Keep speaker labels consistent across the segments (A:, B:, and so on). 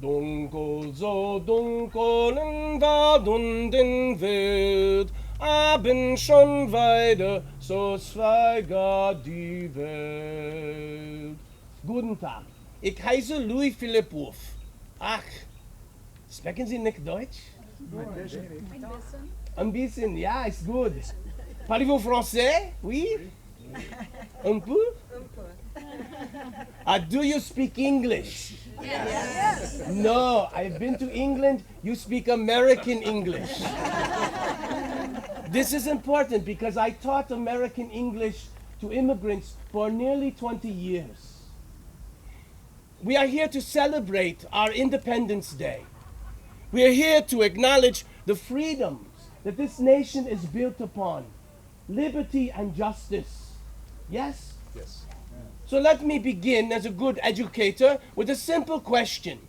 A: Dunkel, so dunkel war und den Wild, Abend schon weiter, so zweigert die Welt. Guten Tag, ich heiße Louis Philipp Wolf. Ach, sprechen Sie nicht Deutsch? Ein bisschen, ja, ist gut. Parlez-vous français? Oui? Un peu? Do you speak English?
B: Yes.
A: No, I've been to England. You speak American English. This is important because I taught American English to immigrants for nearly 20 years. We are here to celebrate our Independence Day. We are here to acknowledge the freedoms that this nation is built upon, liberty and justice. Yes?
C: Yes.
A: So let me begin as a good educator with a simple question.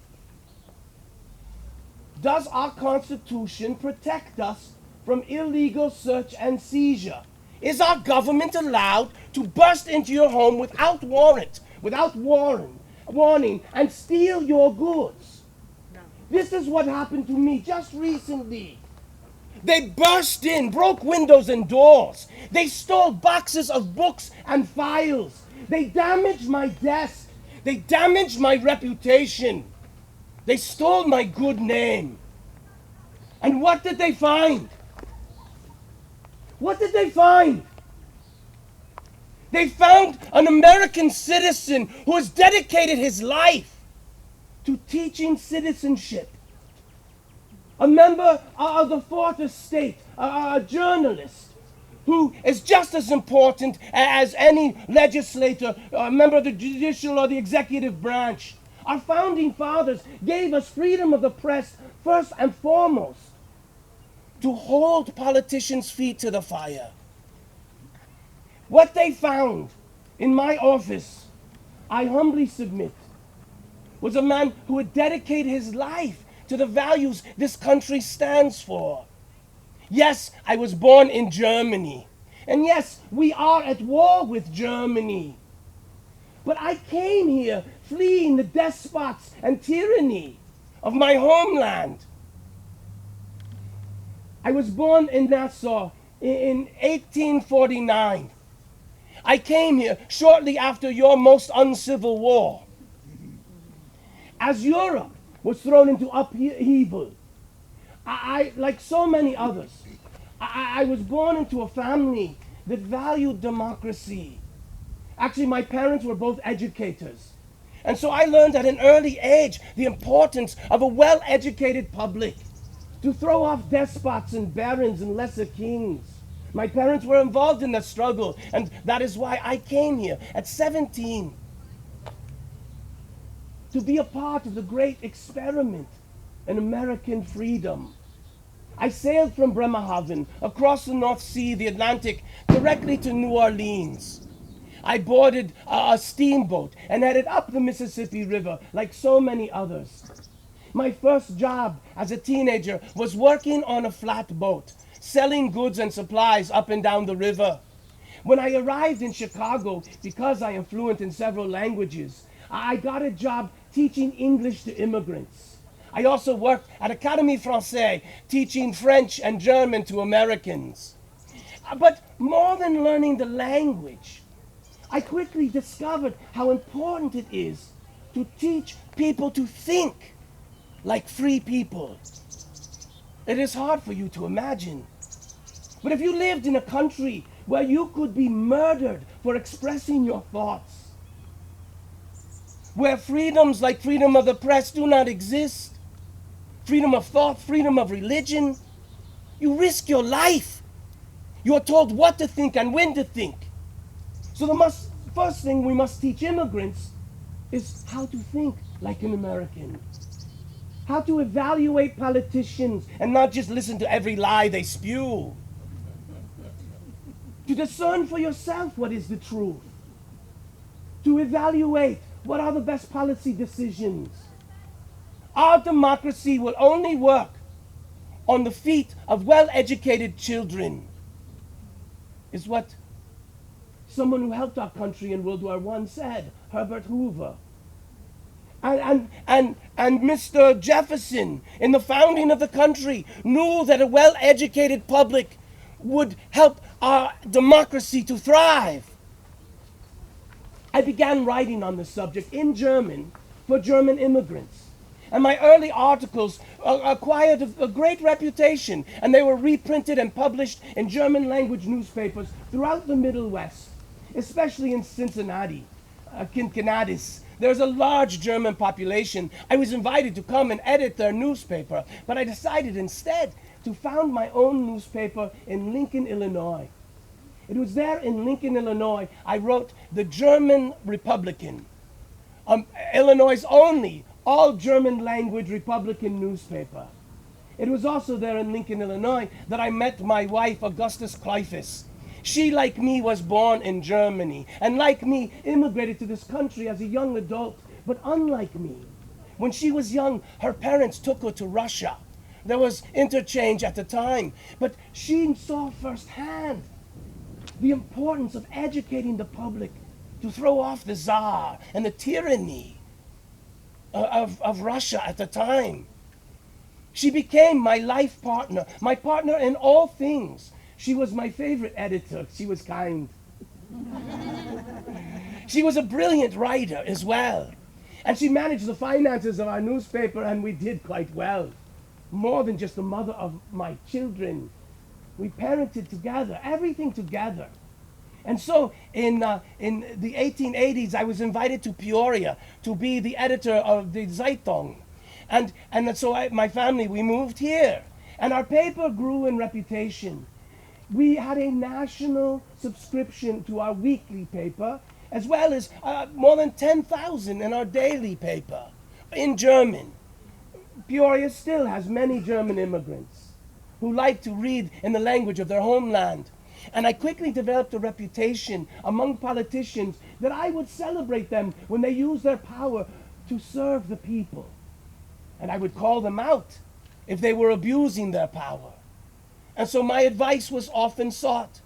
A: Does our Constitution protect us from illegal search and seizure? Is our government allowed to burst into your home without warrant, without warning, and steal your goods?
B: No.
A: This is what happened to me just recently. They burst in, broke windows and doors. They stole boxes of books and files. They damaged my desk. They damaged my reputation. They stole my good name. And what did they find? What did they find? They found an American citizen who has dedicated his life to teaching citizenship. A member of the Fourth Estate, a journalist who is just as important as any legislator, a member of the judicial or the executive branch. Our founding fathers gave us freedom of the press first and foremost to hold politicians' feet to the fire. What they found in my office, I humbly submit, was a man who had dedicated his life to the values this country stands for. Yes, I was born in Germany. And yes, we are at war with Germany. But I came here fleeing the despots and tyranny of my homeland. I was born in Nassau in 1849. I came here shortly after your most uncivil war. As Europe was thrown into upheaval, I like so many others, I was born into a family that valued democracy. Actually, my parents were both educators. And so I learned at an early age the importance of a well-educated public to throw off despots and barons and lesser kings. My parents were involved in the struggle, and that is why I came here at 17 to be a part of the great experiment in American freedom. I sailed from Bremerhaven across the North Sea, the Atlantic, directly to New Orleans. I boarded a steamboat and headed up the Mississippi River like so many others. My first job as a teenager was working on a flatboat, selling goods and supplies up and down the river. When I arrived in Chicago, because I am fluent in several languages, I got a job teaching English to immigrants. I also worked at Académie Française, teaching French and German to Americans. But more than learning the language, I quickly discovered how important it is to teach people to think like free people. It is hard for you to imagine. But if you lived in a country where you could be murdered for expressing your thoughts, where freedoms like freedom of the press do not exist, freedom of thought, freedom of religion, you risk your life. You are told what to think and when to think. So the first thing we must teach immigrants is how to think like an American. How to evaluate politicians and not just listen to every lie they spew. To discern for yourself what is the truth. To evaluate what are the best policy decisions. Our democracy will only work on the feet of well-educated children, is what someone who helped our country in World War I said, Herbert Hoover. And and Mr. Jefferson, in the founding of the country, knew that a well-educated public would help our democracy to thrive. I began writing on the subject in German for German immigrants. And my early articles acquired a great reputation, and they were reprinted and published in German language newspapers throughout the Middle West, especially in Cincinnati, Cincinnati. There's a large German population. I was invited to come and edit their newspaper, but I decided instead to found my own newspaper in Lincoln, Illinois. It was there in Lincoln, Illinois, I wrote the German Republican, Illinois' only all-German language Republican newspaper. It was also there in Lincoln, Illinois, that I met my wife, Augustus Kleifus. She, like me, was born in Germany, and like me, immigrated to this country as a young adult. But unlike me, when she was young, her parents took her to Russia. There was interchange at the time, but she saw firsthand the importance of educating the public to throw off the Tsar and the tyranny of Russia at the time. She became my life partner, my partner in all things. She was my favorite editor. She was kind. She was a brilliant writer as well. And she managed the finances of our newspaper, and we did quite well. More than just the mother of my children. We parented together, everything together. And so in the 1880s, I was invited to Peoria to be the editor of the Zeitung. And so my family, we moved here. And our paper grew in reputation. We had a national subscription to our weekly paper, as well as more than 10,000 in our daily paper in German. Peoria still has many German immigrants who like to read in the language of their homeland. And I quickly developed a reputation among politicians that I would celebrate them when they use their power to serve the people. And I would call them out if they were abusing their power. And so my advice was often sought.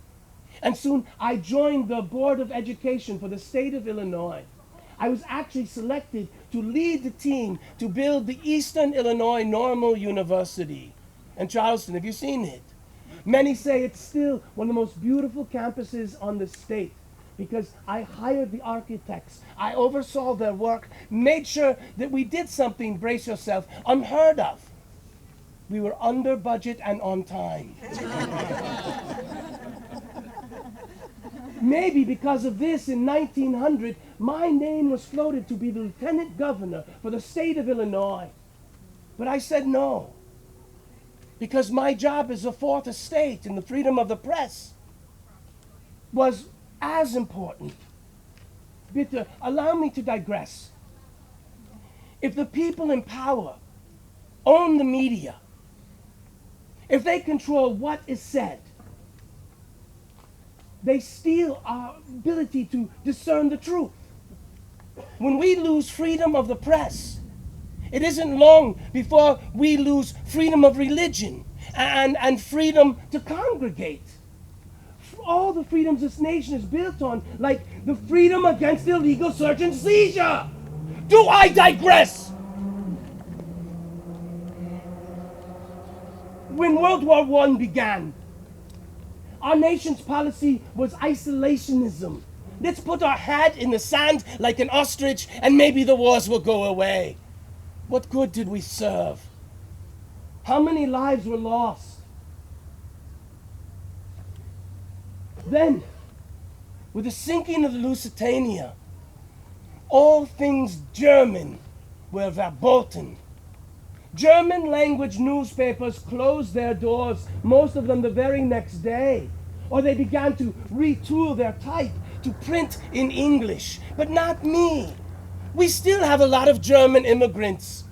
A: And soon I joined the Board of Education for the state of Illinois. I was actually selected to lead the team to build the Eastern Illinois Normal University in Charleston. Have you seen it? Many say it's still one of the most beautiful campuses on the state because I hired the architects. I oversaw their work, made sure that we did something, brace yourself, unheard of. We were under budget and on time. Maybe because of this, in 1900, my name was floated to be the lieutenant governor for the state of Illinois. But I said no, because my job as a fourth estate and the freedom of the press was as important. Bitte, allow me to digress. If the people in power own the media, if they control what is said, they steal our ability to discern the truth. When we lose freedom of the press, it isn't long before we lose freedom of religion and freedom to congregate. All the freedoms this nation is built on, like the freedom against illegal search and seizure. Do I digress? When World War I began, our nation's policy was isolationism. Let's put our head in the sand like an ostrich and maybe the wars will go away. What good did we serve? How many lives were lost? Then, with the sinking of the Lusitania, all things German were verboten. German language newspapers closed their doors, most of them the very next day, or they began to retool their type to print in English. But not me. We still have a lot of German immigrants.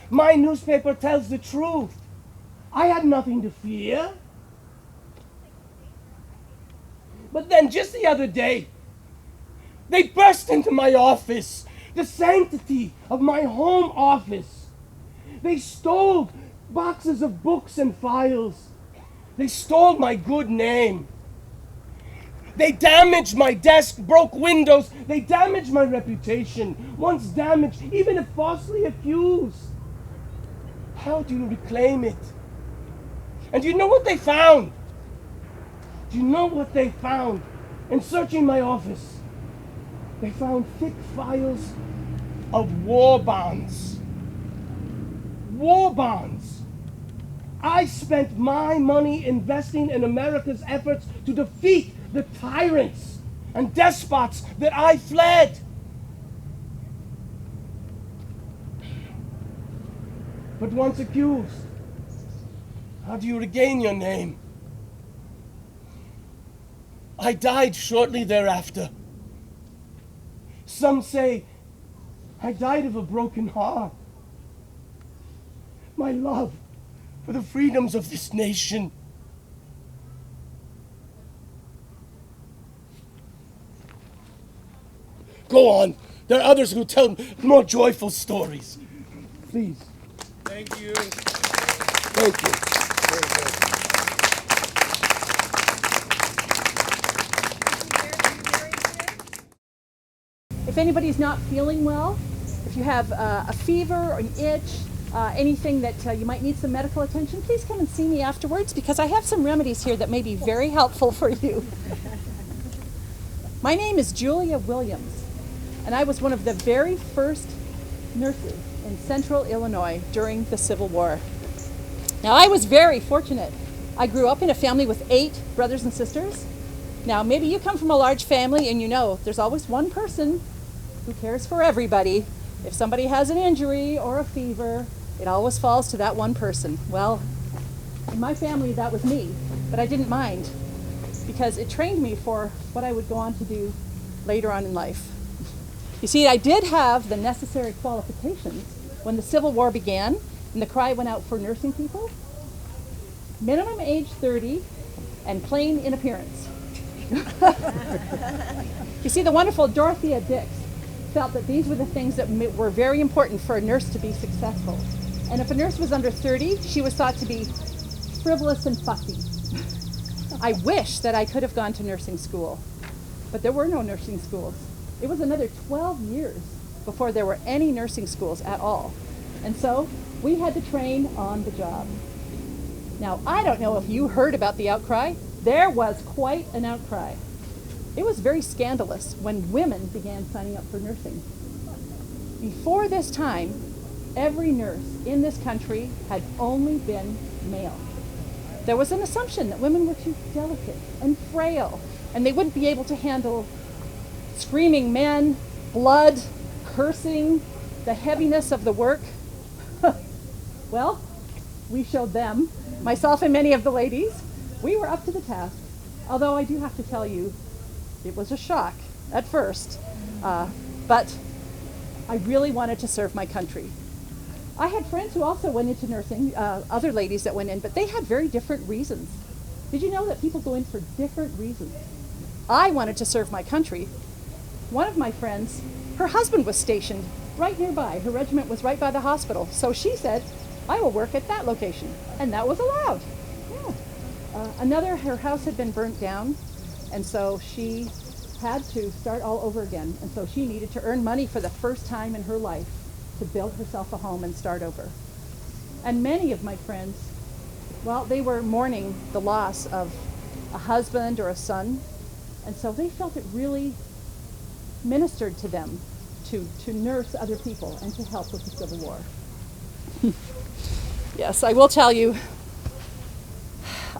A: My newspaper tells the truth. I had nothing to fear. But then just the other day, they burst into my office, the sanctity of my home office. They stole boxes of books and files. They stole my good name. They damaged my desk, broke windows. They damaged my reputation. Once damaged, even if falsely accused. How do you reclaim it? And do you know what they found? Do you know what they found? In searching my office, they found thick files of war bonds. War bonds. I spent my money investing in America's efforts to defeat the tyrants and despots that I fled. But once accused, how do you regain your name? I died shortly thereafter. Some say I died of a broken heart. My love for the freedoms of this nation. Go on. There are others who tell more joyful stories. Please.
B: Thank you.
A: Thank you.
B: Very good.
C: If anybody's not feeling well, if you have a fever or an itch, anything that you might need some medical attention, please come and see me afterwards because I have some remedies here that may be very helpful for you. My name is Julia Williams, and I was one of the very first nurses in central Illinois during the Civil War. Now, I was very fortunate. I grew up in a family with 8 brothers and sisters. Now, maybe you come from a large family and you know there's always one person who cares for everybody. If somebody has an injury or a fever, it always falls to that one person. Well, in my family, that was me, but I didn't mind because it trained me for what I would go on to do later on in life. You see, I did have the necessary qualifications when the Civil War began and the cry went out for nursing people. Minimum age 30 and plain in appearance. You see, the wonderful Dorothea Dix felt that these were the things that were very important for a nurse to be successful. And if a nurse was under 30, she was thought to be frivolous and fussy. I wish that I could have gone to nursing school, but there were no nursing schools. It was another 12 years before there were any nursing schools at all. And so we had to train on the job. Now, I don't know if you heard about the outcry. There was quite an outcry. It was very scandalous when women began signing up for nursing. Before this time, every nurse in this country had only been male. There was an assumption that women were too delicate and frail, and they wouldn't be able to handle screaming men, blood, cursing, the heaviness of the work. Well, we showed them, myself and many of the ladies, we were up to the task. Although I do have to tell you, it was a shock at first, but I really wanted to serve my country. I had friends who also went into nursing, other ladies that went in, but they had very different reasons. Did you know that people go in for different reasons? I wanted to serve my country. One of my friends, her husband was stationed right nearby. Her regiment was right by the hospital. So she said, I will work at that location. And that was allowed. Yeah. Another, her house had been burnt down. And so she had to start all over again. And so she needed to earn money for the first time in her life to build herself a home and start over. And many of my friends, well, they were mourning the loss of a husband or a son. And so they felt it really ministered to them to nurse other people and to help with the Civil War. Yes, I will tell you,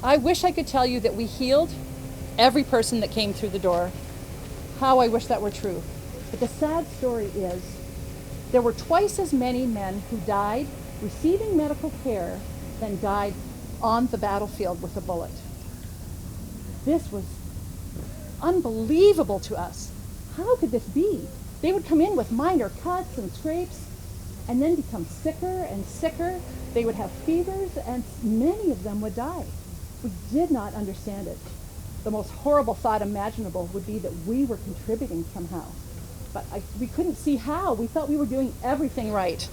C: I wish I could tell you that we healed every person that came through the door. How I wish that were true. But the sad story is there were twice as many men who died receiving medical care than died on the battlefield with a bullet. This was unbelievable to us. How could this be? They would come in with minor cuts and scrapes and then become sicker and sicker. They would have fevers and many of them would die. We did not understand it. The most horrible thought imaginable would be that we were contributing somehow. But we couldn't see how. We thought we were doing everything right.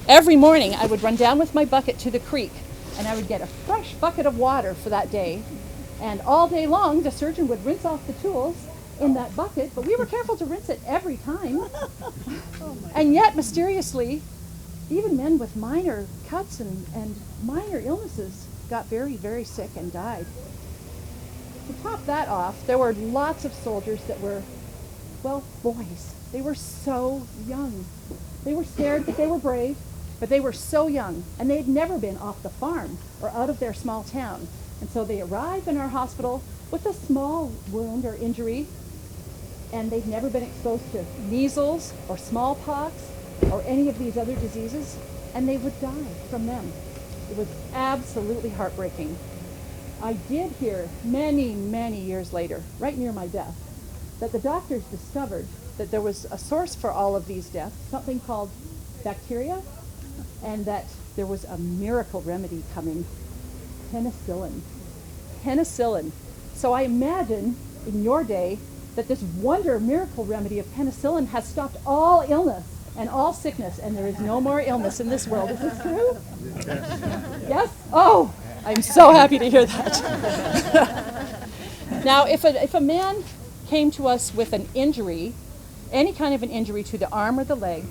C: Every morning I would run down with my bucket to the creek and I would get a fresh bucket of water for that day. And all day long, the surgeon would rinse off the tools in that bucket, but we were careful to rinse it every time. And yet, mysteriously, even men with minor cuts and minor illnesses got very, very sick and died. To top that off, there were lots of soldiers that were, well, boys. They were so young. They were scared, but they were brave, but they were so young, and they'd never been off the farm or out of their small town. And so they arrived in our hospital with a small wound or injury, and they'd never been exposed to measles or smallpox or any of these other diseases, and they would die from them. It was absolutely heartbreaking. I did hear many, many years later, right near my death, that the doctors discovered that there was a source for all of these deaths, something called bacteria, and that there was a miracle remedy coming, penicillin. Penicillin. So I imagine in your day that this wonder miracle remedy of penicillin has stopped all illness and all sickness, and there is no more illness in this world. Is this true? Yes? Oh, I'm so happy to hear that. Now, if a man came to us with an injury, any kind of an injury to the arm or the leg,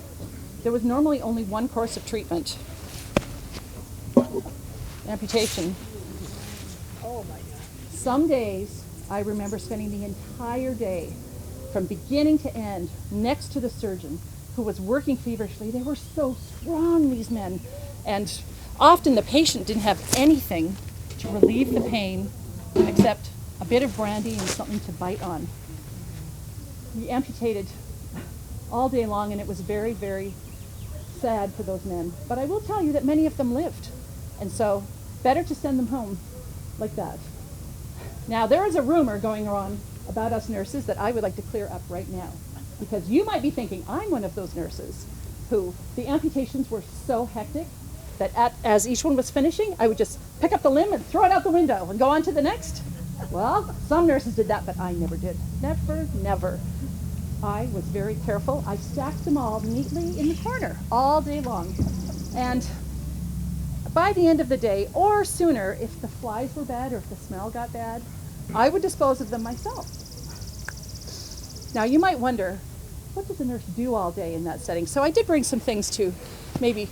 C: there was normally only one course of treatment. Amputation.
D: Oh my God.
C: Some days, I remember spending the entire day, from beginning to end, next to the surgeon, who was working feverishly. They were so strong, these men. And often the patient didn't have anything to relieve the pain except a bit of brandy and something to bite on. We amputated all day long, and it was very, very sad for those men. But I will tell you that many of them lived. And so, better to send them home like that. Now, there is a rumor going on about us nurses that I would like to clear up right now. Because you might be thinking, I'm one of those nurses who the amputations were so hectic that as each one was finishing, I would just pick up the limb and throw it out the window and go on to the next. Well, some nurses did that, but I never did. Never, never. I was very careful. I stacked them all neatly in the corner all day long. And by the end of the day, or sooner, if the flies were bad or if the smell got bad, I would dispose of them myself. Now, you might wonder, what does a nurse do all day in that setting? So I did bring some things to maybe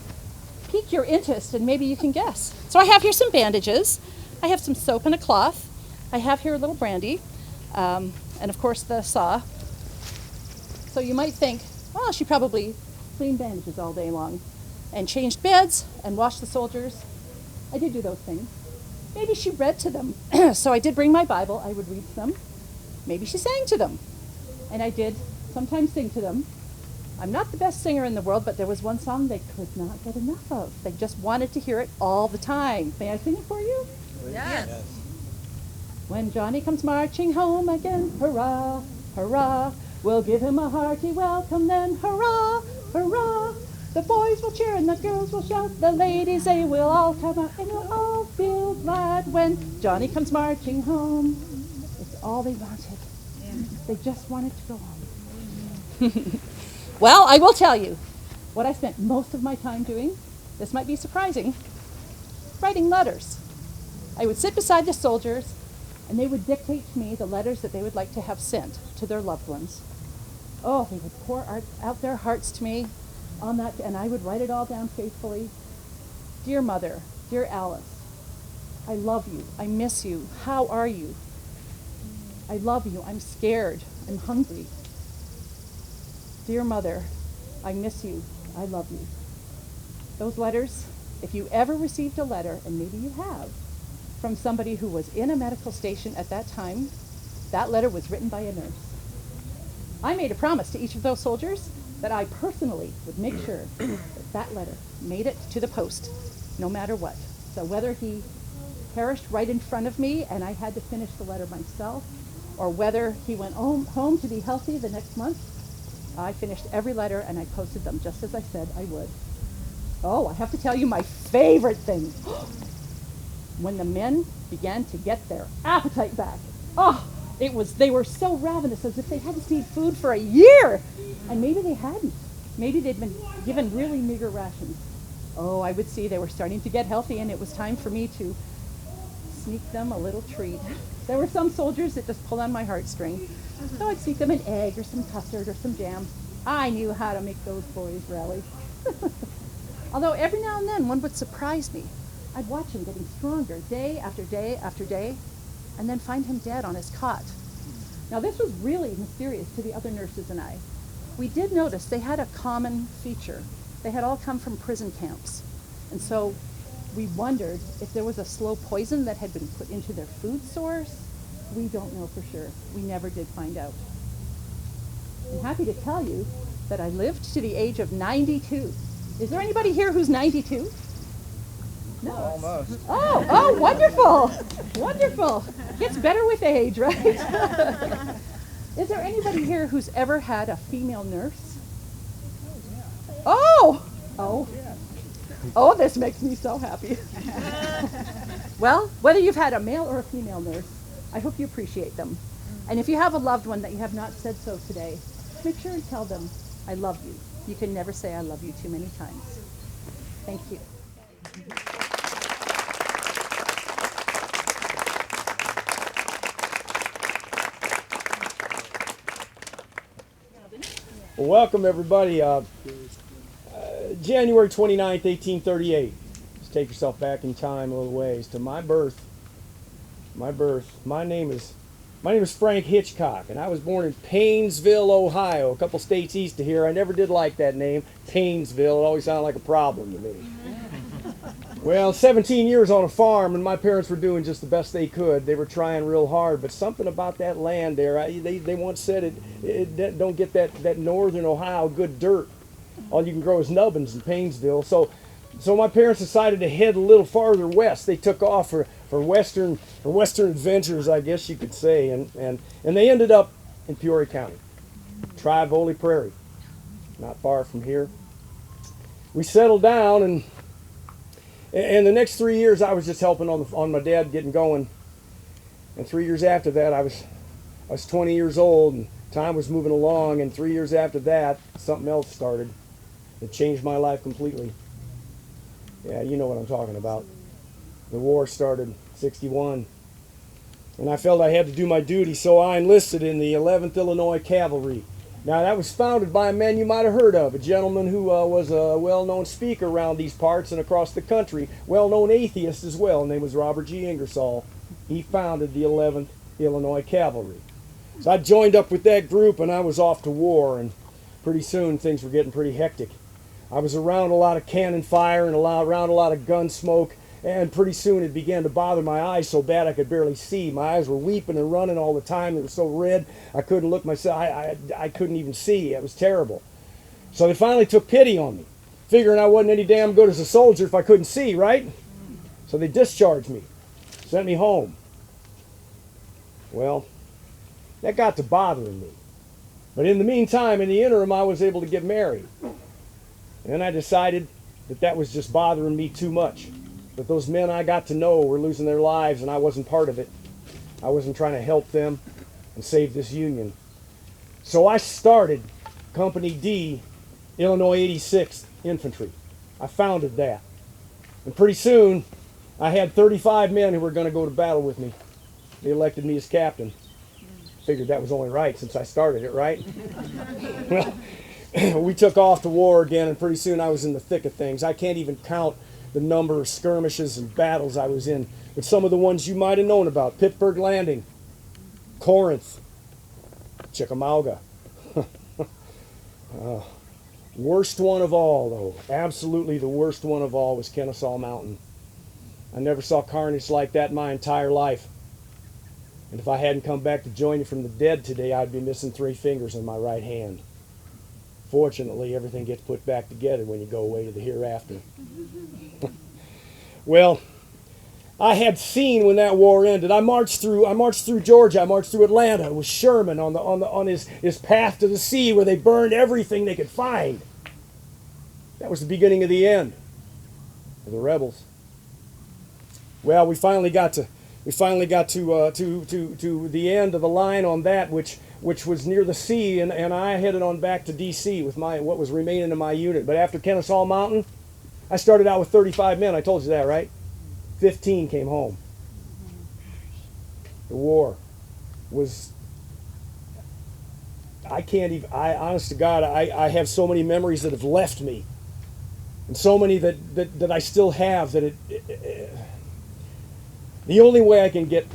C: pique your interest, and maybe you can guess. So I have here some bandages. I have some soap and a cloth. I have here a little brandy, and of course the saw. So you might think, well, she probably cleaned bandages all day long and changed beds and washed the soldiers. I did do those things. Maybe she read to them. So I did bring my Bible. I would read to them. Maybe she sang to them. And I did sometimes sing to them. I'm not the best singer in the world, but there was one song they could not get enough of. They just wanted to hear it all the time. May I sing it for you?
D: Yes.
C: When Johnny comes marching home again, hurrah, hurrah, we'll give him a hearty welcome then, hurrah, hurrah. The boys will cheer and the girls will shout, the ladies, they will all come out and we'll all feel glad when Johnny comes marching home. It's all they wanted. They just wanted to go home. Well, I will tell you what I spent most of my time doing. This might be surprising. Writing letters. I would sit beside the soldiers, and they would dictate to me the letters that they would like to have sent to their loved ones. Oh, they would pour out their hearts to me on that, and I would write it all down faithfully. Dear Mother, dear Alice, I love you. I miss you. How are you? I love you. I'm scared. I'm hungry. Dear Mother, I miss you. I love you. Those letters, if you ever received a letter, and maybe you have, from somebody who was in a medical station at that time, that letter was written by a nurse. I made a promise to each of those soldiers that I personally would make sure that that letter made it to the post, no matter what. So whether he perished right in front of me and I had to finish the letter myself, or whether he went home to be healthy the next month, I finished every letter and I posted them just as I said I would. Oh, I have to tell you my favorite thing. When the men began to get their appetite back. Oh, they were so ravenous, as if they hadn't seen food for a year. And maybe they hadn't. Maybe they'd been given really meager rations. Oh, I would see they were starting to get healthy, and it was time for me to sneak them a little treat. There were some soldiers that just pulled on my heartstring. So I'd sneak them an egg or some custard or some jam. I knew how to make those boys rally. Although every now and then one would surprise me. I'd watch him getting stronger day after day after day, and then find him dead on his cot. Now this was really mysterious to the other nurses and I. We did notice they had a common feature. They had all come from prison camps. And so we wondered if there was a slow poison that had been put into their food source. We don't know for sure. We never did find out. I'm happy to tell you that I lived to the age of 92. Is there anybody here who's 92? No.
B: Almost.
C: Oh, wonderful. Wonderful. Gets better with age, right? Is there anybody here who's ever had a female nurse? Oh, this makes me so happy. Well, whether you've had a male or a female nurse, I hope you appreciate them. And if you have a loved one that you have not said so today, make sure and tell them, I love you. You can never say I love you too many times. Thank you.
E: Well, welcome everybody. January 29th, 1838. Just take yourself back in time a little ways to my birth. My name is Frank Hitchcock, and I was born in Paynesville, Ohio, a couple states east of here. I never did like that name, Paynesville. It always sounded like a problem to me. Well, 17 years on a farm, and my parents were doing just the best they could. They were trying real hard, but something about that land there, they once said it don't get that northern Ohio good dirt. All you can grow is nubbins in Paynesville. So my parents decided to head a little farther west. They took off for western adventures, I guess you could say, and they ended up in Peoria County, Trivoli Prairie, not far from here. We settled down, and the next 3 years I was just helping on my dad getting going. And 3 years after that, I was 20 years old, and time was moving along. And 3 years after that, something else started. It changed my life completely. Yeah, you know what I'm talking about. The war started, 61. And I felt I had to do my duty, so I enlisted in the 11th Illinois Cavalry. Now, that was founded by a man you might have heard of, a gentleman who was a well-known speaker around these parts and across the country, well-known atheist as well. His name was Robert G. Ingersoll. He founded the 11th Illinois Cavalry. So I joined up with that group, and I was off to war, and pretty soon things were getting pretty hectic. I was around a lot of cannon fire and around a lot of gun smoke, and pretty soon it began to bother my eyes so bad I could barely see. My eyes were weeping and running all the time. They were so red I couldn't look myself. I couldn't even see. It was terrible. So they finally took pity on me, figuring I wasn't any damn good as a soldier if I couldn't see, right? So they discharged me, sent me home. Well, that got to bothering me. But in the meantime, in the interim, I was able to get married. And then I decided that was just bothering me too much. That those men I got to know were losing their lives and I wasn't part of it. I wasn't trying to help them and save this Union. So I started Company D, Illinois 86th Infantry. I founded that. And pretty soon, I had 35 men who were going to go to battle with me. They elected me as captain. Figured that was only right since I started it, right? Well, we took off to war again, and pretty soon I was in the thick of things. I can't even count the number of skirmishes and battles I was in, but some of the ones you might have known about: Pittsburgh Landing, Corinth, Chickamauga. Worst one of all, though, absolutely the worst one of all, was Kennesaw Mountain. I never saw carnage like that in my entire life. And if I hadn't come back to join you from the dead today, I'd be missing 3 fingers on my right hand. Fortunately, everything gets put back together when you go away to the hereafter. Well, I had seen when that war ended. I marched through Georgia. I marched through Atlanta with Sherman on his path to the sea, where they burned everything they could find. That was the beginning of the end of the rebels. Well, we finally got to the end of the line on that, which was near the sea, and I headed on back to D.C. with what was remaining of my unit. But after Kennesaw Mountain, I started out with 35 men. I told you that, right? 15 came home. The war was, honest to God, I have so many memories that have left me. And so many that I still have that the only way I can get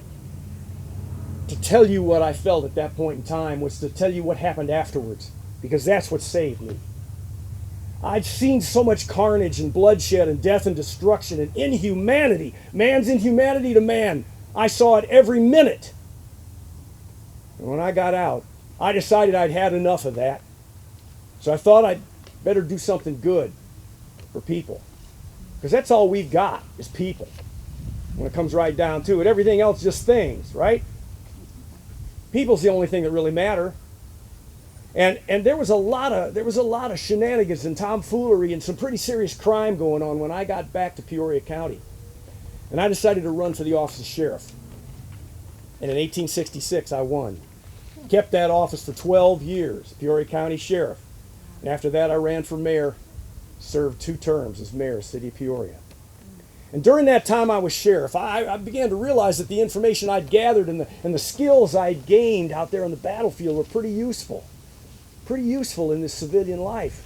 E: to tell you what I felt at that point in time was to tell you what happened afterwards, because that's what saved me. I'd seen so much carnage and bloodshed and death and destruction and inhumanity, man's inhumanity to man. I saw it every minute. And when I got out, I decided I'd had enough of that. So I thought I'd better do something good for people. Because that's all we've got is people. When it comes right down to it, everything else is just things, right? People's the only thing that really matter. And there was a lot of shenanigans and tomfoolery and some pretty serious crime going on when I got back to Peoria County. And I decided to run for the office of sheriff. And in 1866 I won. Kept that office for 12 years, Peoria County Sheriff. And after that I ran for mayor, served 2 terms as mayor of the city of Peoria. And during that time I was sheriff, I began to realize that the information I'd gathered and the skills I'd gained out there on the battlefield were pretty useful. Pretty useful in this civilian life.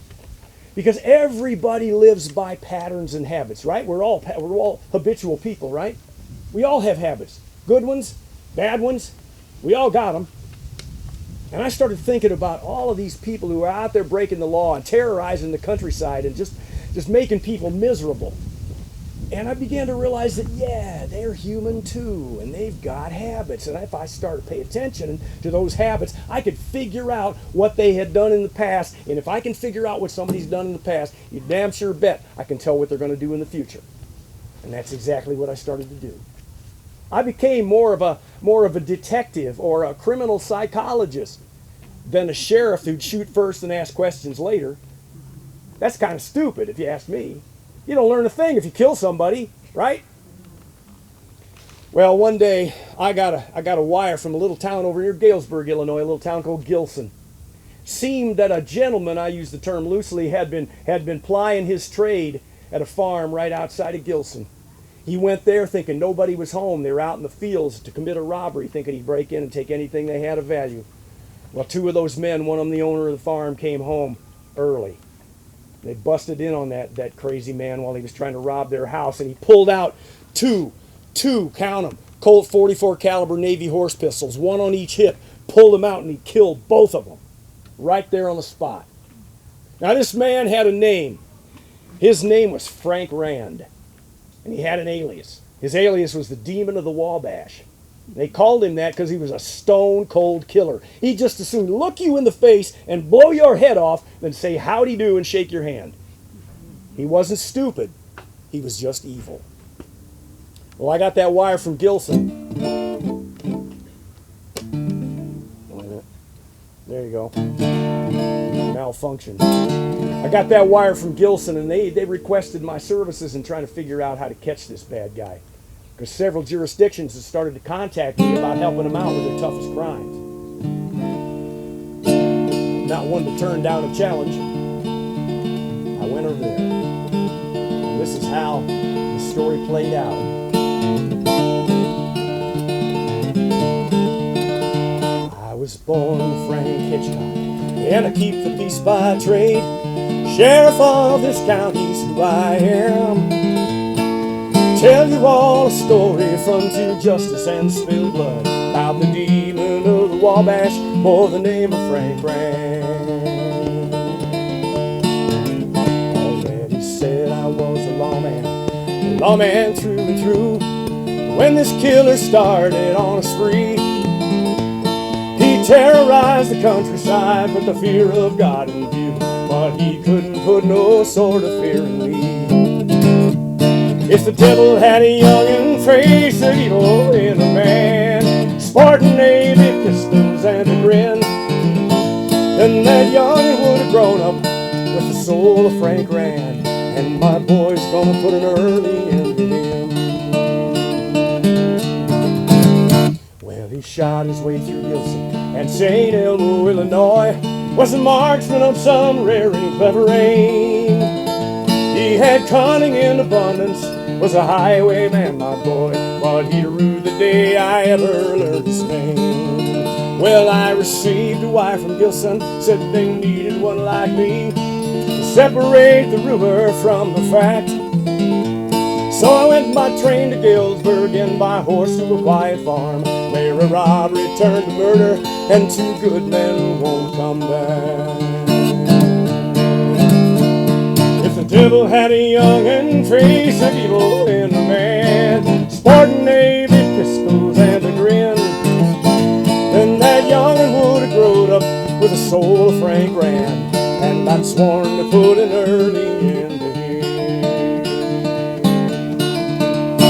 E: Because everybody lives by patterns and habits, right? We're all habitual people, right? We all have habits. Good ones, bad ones, we all got them. And I started thinking about all of these people who are out there breaking the law and terrorizing the countryside and just making people miserable. And I began to realize that, yeah, they're human too, and they've got habits. And if I started to pay attention to those habits, I could figure out what they had done in the past. And if I can figure out what somebody's done in the past, you damn sure bet I can tell what they're going to do in the future. And that's exactly what I started to do. I became more of a detective or a criminal psychologist than a sheriff who'd shoot first and ask questions later. That's kind of stupid if you ask me. You don't learn a thing if you kill somebody, right? Well, one day I got a wire from a little town over near Galesburg, Illinois, a little town called Gilson. Seemed that a gentleman, I use the term loosely, had been plying his trade at a farm right outside of Gilson. He went there thinking nobody was home. They were out in the fields to commit a robbery, thinking he'd break in and take anything they had of value. Well, 2 of those men, one of them the owner of the farm, came home early. They busted in on that crazy man while he was trying to rob their house, and he pulled out two, count them, Colt 44 caliber Navy horse pistols, one on each hip, pulled them out, and he killed both of them right there on the spot. Now this man had a name. His name was Frank Rand, and he had an alias. His alias was the Demon of the Wabash. They called him that because he was a stone-cold killer. He just as soon look you in the face and blow your head off than say howdy do and shake your hand. He wasn't stupid. He was just evil. Well, I got that wire from Gilson. Wait a minute. There you go. Malfunction. I got that wire from Gilson, and they requested my services in trying to figure out how to catch this bad guy. Because several jurisdictions have started to contact me about helping them out with their toughest crimes. Not one to turn down a challenge. I went over there. And this is how the story played out. I was born Frank Hitchcock, and I keep the peace by trade. Sheriff of this county's who I am. Tell you all a story from to justice and spilled blood about the demon of the Wabash, for the name of Frank Rand. Already said I was a lawman through and through. When this killer started on a spree, he terrorized the countryside with the fear of God in view, but he couldn't put no sort of fear in me. If the devil had a young'un face of evil in a man, sporting Navy pistols and a grin, then that young'un would have grown up with the soul of Frank Rand, and my boy's gonna put an early end to him. Well, he shot his way through Gilson and St. Elmo, Illinois, was a marksman of some rare and clever aim. He had cunning in abundance, was a highwayman, my boy, but he ruled the day I ever learned his name. Well, I received a wire from Gilson, said they needed one like me to separate the rumor from the fact. So I went by train to Galesburg and by horse to a quiet farm, where a robbery turned to murder and two good men won't come back. If the devil had a young and face of evil in a man, sporting navy pistols and a grin, then that young'un would have growed up with the soul of Frank Rand, and I'd sworn to put an early end to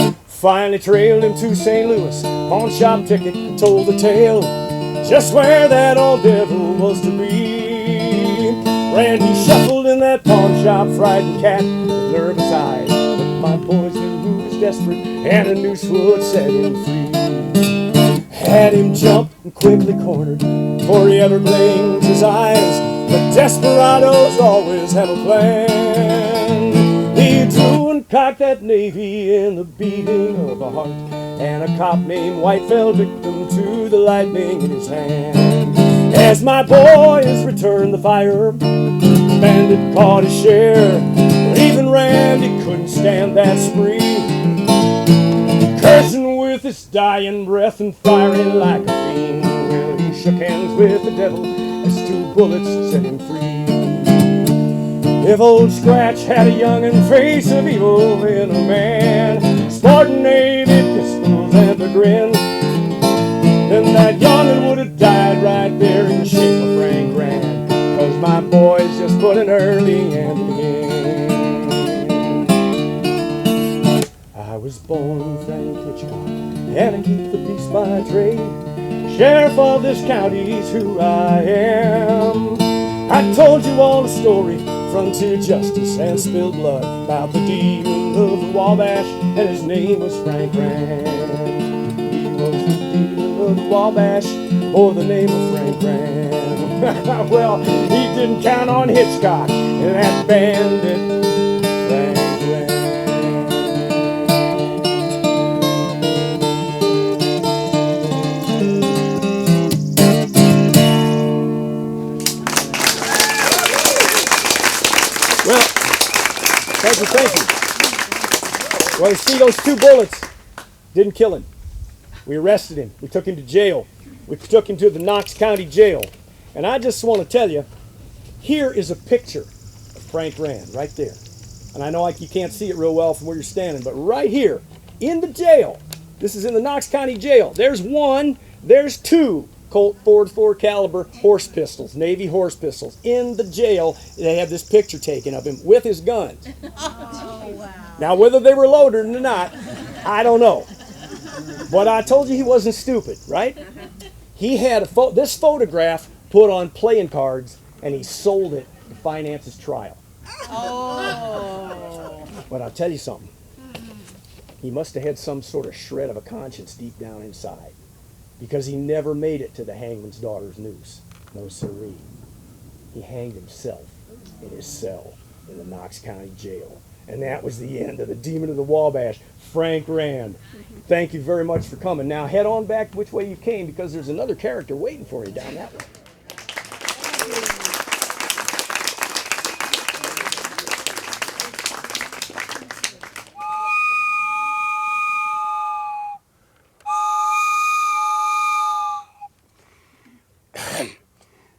E: him. Finally trailed him to St. Louis, pawn shop ticket told the tale, just where that old devil was to be. Randy shuffled in that pawn shop, frightened cat with nervous eyes, but my boys knew who was desperate, and a noose would set him free. Had him jump and quickly cornered before he ever blinked his eyes, but desperados always have a plan. He drew and cocked that navy in the beating of a heart, and a cop named White fell victim to the lightning in his hand. As my boys returned the fire, bandit caught his share, but even Randy couldn't stand that spree, cursing with his dying breath and firing like a fiend. Well, he shook hands with the devil as two bullets set him free. If old Scratch had a young'un face of evil in a man, sporting navy pistols and a grin, then that young'un would have died right there in the shape of Frank Rand, 'cause my boys just put an early end to him. I was born Frank Hitchcock, and I keep the peace by trade. Sheriff of this county's who I am. I told you all the story, frontier justice and spilled blood, about the demon of the Wabash, and his name was Frank Rand. He was the demon of the Wabash, or the name of Frank Rand. Well, he didn't count on Hitchcock and that bandit Frank Rand. Well, thank you. Well, you see, those two bullets didn't kill him. We arrested him. We took him to jail. We took him to the Knox County Jail. And I just want to tell you, here is a picture of Frank Rand, right there. And I know you can't see it real well from where you're standing, but right here, in the jail, this is in the Knox County Jail. There's one, there's two Colt 44 caliber horse pistols, Navy horse pistols. In the jail, they have this picture taken of him with his guns.
D: Oh, wow.
E: Now, whether they were loaded or not, I don't know. But I told you he wasn't stupid, right? He had this photograph put on playing cards, and he sold it to finance his trial.
D: Oh.
E: But I'll tell you something. He must have had some sort of shred of a conscience deep down inside, because he never made it to the hangman's daughter's noose. No siree. He hanged himself in his cell in the Knox County Jail. And that was the end of the Demon of the Wabash, Frank Rand. Thank you very much for coming. Now head on back which way you came, because there's another character waiting for you down that way.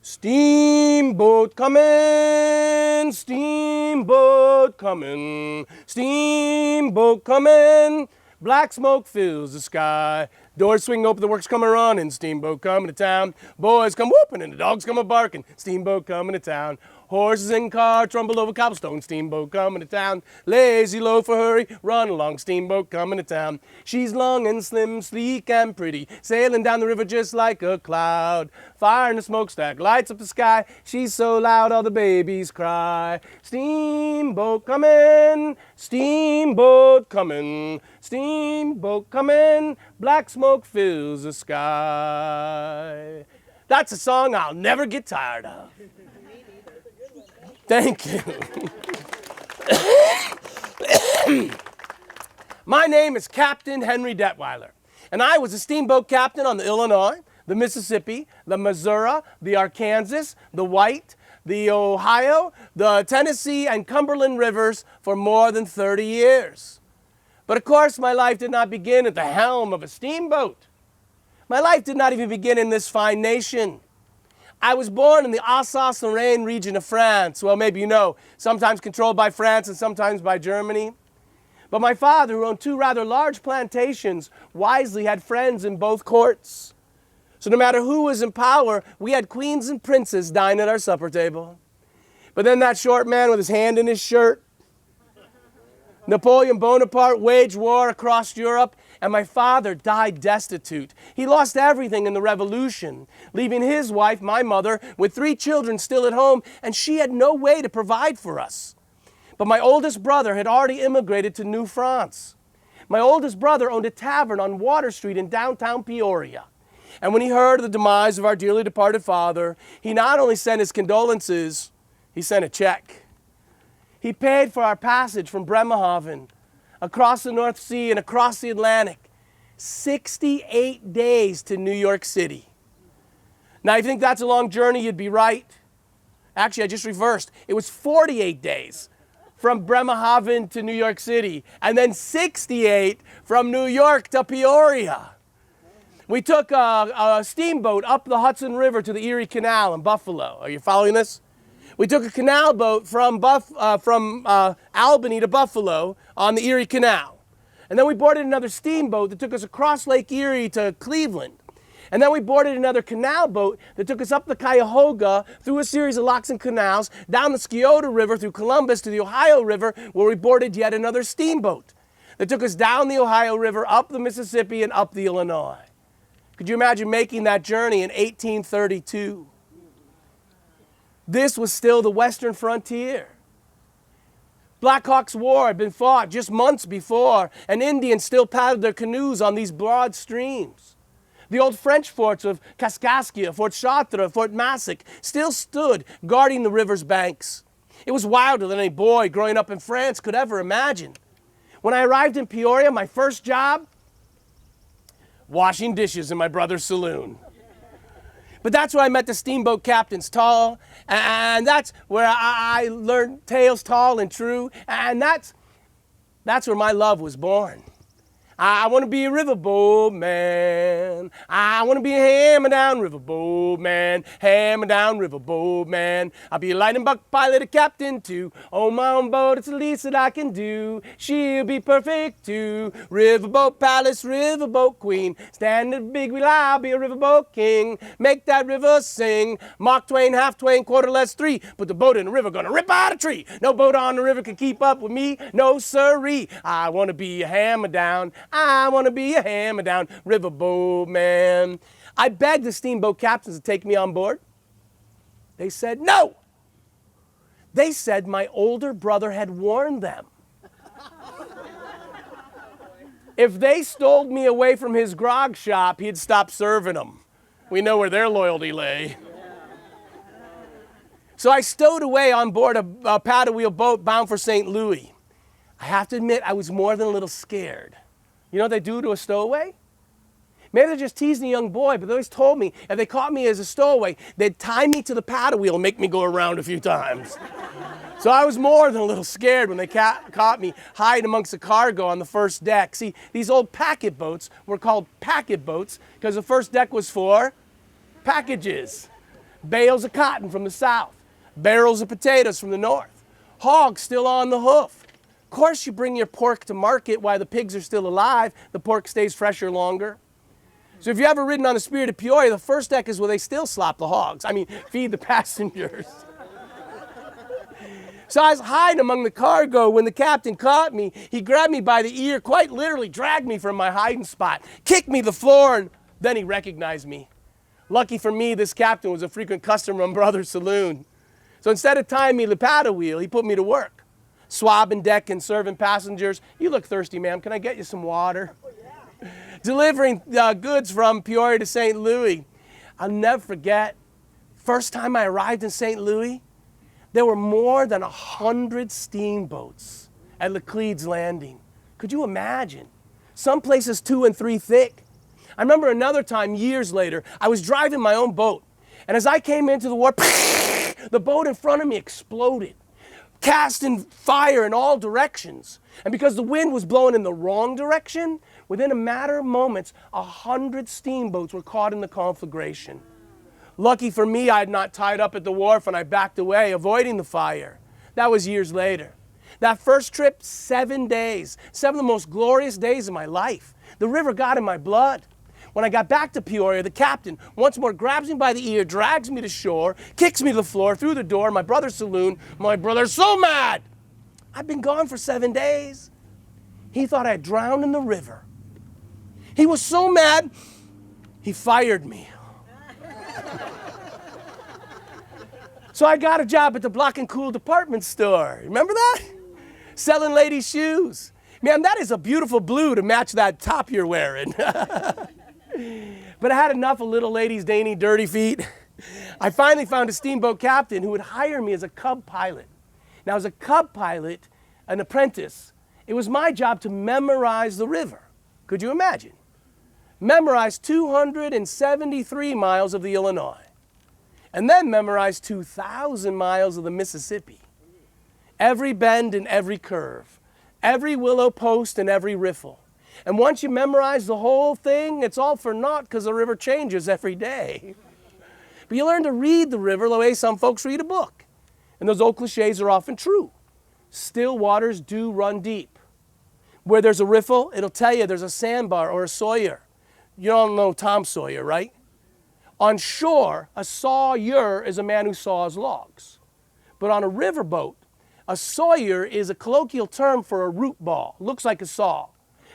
A: Steamboat coming, steamboat coming, steamboat coming. Black smoke fills the sky. Doors swing open, the work's coming running. Steamboat coming to town. Boys come whooping and the dogs come a-barking. Steamboat coming to town. Horses and carts rumble over cobblestone. Steamboat coming to town. Lazy loafer, hurry, run along. Steamboat coming to town. She's long and slim, sleek and pretty, sailing down the river just like a cloud. Fire in the smokestack lights up the sky. She's so loud all the babies cry. Steamboat coming, steamboat coming, steamboat coming. Black smoke fills the sky. That's a song I'll never get tired of. Thank you. My name is Captain Henry Detweiler, and I was a steamboat captain on the Illinois, the Mississippi, the Missouri, the Arkansas, the White, the Ohio, the Tennessee, and Cumberland rivers for more than 30 years. But of course, my life did not begin at the helm of a steamboat. My life did not even begin in this fine nation. I was born in the Alsace-Lorraine region of France. Well, maybe you know, sometimes controlled by France and sometimes by Germany. But my father, who owned 2 rather large plantations, wisely had friends in both courts. So no matter who was in power, we had queens and princes dine at our supper table. But then that short man with his hand in his shirt, Napoleon Bonaparte, waged war across Europe, and my father died destitute. He lost everything in the revolution, leaving his wife, my mother, with 3 children still at home, and she had no way to provide for us. But my oldest brother had already immigrated to New France. My oldest brother owned a tavern on Water Street in downtown Peoria. And when he heard of the demise of our dearly departed father, he not only sent his condolences, he sent a check. He paid for our passage from Bremerhaven, across the North Sea and across the Atlantic, 68 days to New York City. Now, if you think that's a long journey, you'd be right. Actually, I just reversed. It was 48 days from Bremerhaven to New York City, and then 68 from New York to Peoria. We took a steamboat up the Hudson River to the Erie Canal in Buffalo. Are you following this? We took a canal boat from Albany to Buffalo on the Erie Canal. And then we boarded another steamboat that took us across Lake Erie to Cleveland. And then we boarded another canal boat that took us up the Cuyahoga through a series of locks and canals, down the Scioto River through Columbus to the Ohio River, where we boarded yet another steamboat that took us down the Ohio River, up the Mississippi, and up the Illinois. Could you imagine making that journey in 1832? This was still the western frontier. Black Hawk's War had been fought just months before, and Indians still paddled their canoes on these broad streams. The old French forts of Kaskaskia, Fort Chartres, Fort Massac still stood guarding the river's banks. It was wilder than any boy growing up in France could ever imagine. When I arrived in Peoria, my first job, washing dishes in my brother's saloon. But that's where I met the steamboat captains, tall, and that's where I learned tales tall and true, and that's where my love was born. I want to be a riverboat man. I want to be a hammer-down riverboat man. Hammer-down riverboat man. I'll be a lightning buck pilot, a captain too. On my own boat, it's the least that I can do. She'll be perfect too. Riverboat palace, riverboat queen. Stand at the big wheel, I'll be a riverboat king. Make that river sing. Mark Twain, half Twain, quarter less 3. Put the boat in the river, gonna rip out a tree. No boat on the river can keep up with me. No sirree. I want to be a hammer-down. I want to be a hammer-down riverboat man. I begged the steamboat captains to take me on board. They said no. They said my older brother had warned them. If they stole me away from his grog shop, he'd stop serving them. We know where their loyalty lay. So I stowed away on board a paddle wheel boat bound for St. Louis. I have to admit, I was more than a little scared. You know what they do to a stowaway? Maybe they're just teasing a young boy, but they always told me if they caught me as a stowaway, they'd tie me to the paddle wheel and make me go around a few times. So I was more than a little scared when they caught me hiding amongst the cargo on the first deck. See, these old packet boats were called packet boats because the first deck was for packages. Bales of cotton from the south, barrels of potatoes from the north, hogs still on the hoof. Of course, you bring your pork to market while the pigs are still alive. The pork stays fresher longer. So if you've ever ridden on the Spirit of Peoria, the first deck is where they still slop the hogs. I mean, feed the passengers. So I was hiding among the cargo. When the captain caught me, he grabbed me by the ear, quite literally dragged me from my hiding spot, kicked me to the floor, and then he recognized me. Lucky for me, this captain was a frequent customer of Brother's Saloon. So instead of tying me to the paddle wheel, he put me to work. Swabbing deck and serving passengers. You look thirsty, ma'am. Can I get you some water? Oh, yeah. Delivering goods from Peoria to St. Louis. I'll never forget, first time I arrived in St. Louis, there were more than 100 steamboats at Laclede's Landing. Could you imagine? Some places 2 and 3 thick. I remember another time, years later, I was driving my own boat. And as I came into the water, the boat in front of me exploded, casting fire in all directions. And because the wind was blowing in the wrong direction, within a matter of moments, 100 steamboats were caught in the conflagration. Lucky for me, I had not tied up at the wharf and I backed away, avoiding the fire. That was years later. That first trip, 7 days, 7 of the most glorious days of my life. The river got in my blood. When I got back to Peoria, the captain once more grabs me by the ear, drags me to shore, kicks me to the floor, through the door, my brother's saloon. My brother's so mad. I've been gone for 7 days. He thought I had drowned in the river. He was so mad, he fired me. So I got a job at the Block and Cool department store. Remember that? Selling ladies' shoes. Man, that is a beautiful blue to match that top you're wearing. But I had enough of little ladies' dainty, dirty feet. I finally found a steamboat captain who would hire me as a cub pilot. Now, as a cub pilot, an apprentice, it was my job to memorize the river. Could you imagine? Memorize 273 miles of the Illinois, and then memorize 2,000 miles of the Mississippi. Every bend and every curve, every willow post and every riffle. And once you memorize the whole thing, it's all for naught because the river changes every day. But you learn to read the river the way some folks read a book. And those old cliches are often true. Still waters do run deep. Where there's a riffle, it'll tell you there's a sandbar or a sawyer. You all know Tom Sawyer, right? On shore, a sawyer is a man who saws logs. But on a riverboat, a sawyer is a colloquial term for a root ball. Looks like a saw.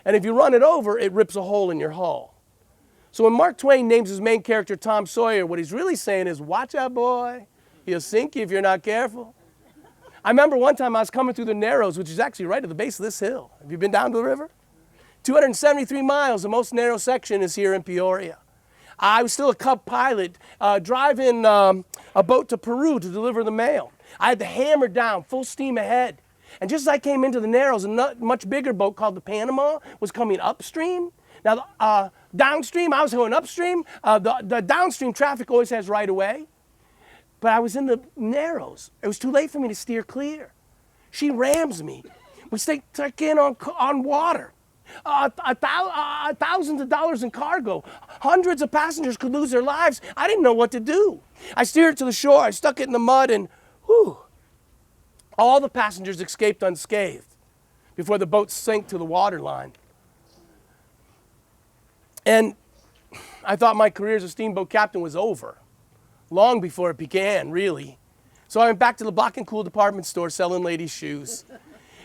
A: And if you run it over, it rips a hole in your hull. So when Mark Twain names his main character Tom Sawyer, what he's really saying is, watch out, boy. He'll sink you if you're not careful. I remember one time I was coming through the Narrows, which is actually right at the base of this hill. Have you been down to the river? 273 miles, the most narrow section is here in Peoria. I was still a cub pilot, driving a boat to Peru to deliver the mail. I had the hammer down, full steam ahead. And just as I came into the Narrows, a much bigger boat called the Panama was coming upstream. Now, downstream, I was going upstream. The downstream traffic always has right of way. But I was in the Narrows. It was too late for me to steer clear. She rams me. We stay stuck in on water. Thousands of dollars in cargo. Hundreds of passengers could lose their lives. I didn't know what to do. I steered it to the shore. I stuck it in the mud and whew. All the passengers escaped unscathed before the boat sank to the waterline. And I thought my career as a steamboat captain was over, long before it began, really. So I went back to the Block and Cool department store selling ladies' shoes.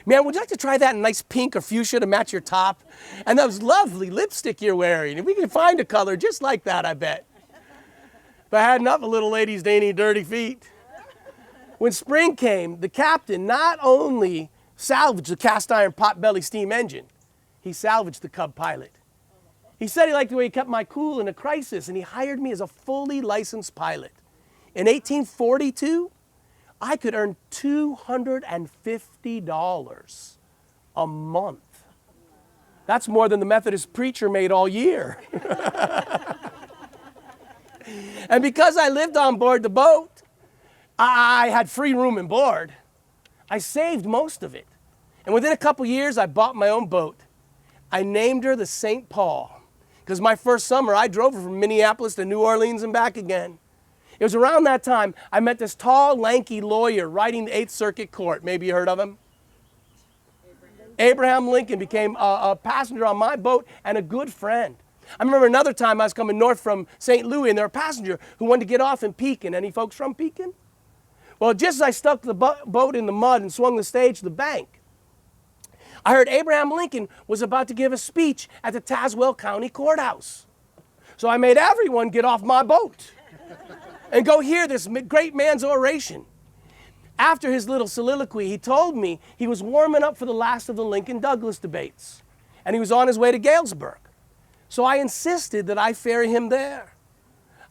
A: Man, would you like to try that nice pink or fuchsia to match your top? And those lovely lipstick you're wearing. If we can find a color just like that, I bet. But I had enough of little ladies' dainty, dirty feet. When spring came, the captain not only salvaged the cast iron pot-belly steam engine, he salvaged the cub pilot. He said he liked the way he kept my cool in a crisis, and he hired me as a fully licensed pilot. In 1842, I could earn $250 a month. That's more than the Methodist preacher made all year. And because I lived on board the boat, I had free room and board. I saved most of it. And within a couple years, I bought my own boat. I named her the St. Paul, because my first summer, I drove her from Minneapolis to New Orleans and back again. It was around that time I met this tall, lanky lawyer riding the 8th Circuit Court. Maybe you heard of him? Abraham Lincoln became a passenger on my boat and a good friend. I remember another time I was coming north from St. Louis, and there was a passenger who wanted to get off in Pekin. Any folks from Pekin? Well, just as I stuck the boat in the mud and swung the stage to the bank, I heard Abraham Lincoln was about to give a speech at the Tazewell County Courthouse. So I made everyone get off my boat and go hear this great man's oration. After his little soliloquy, he told me he was warming up for the last of the Lincoln-Douglas debates, and he was on his way to Galesburg. So I insisted that I ferry him there.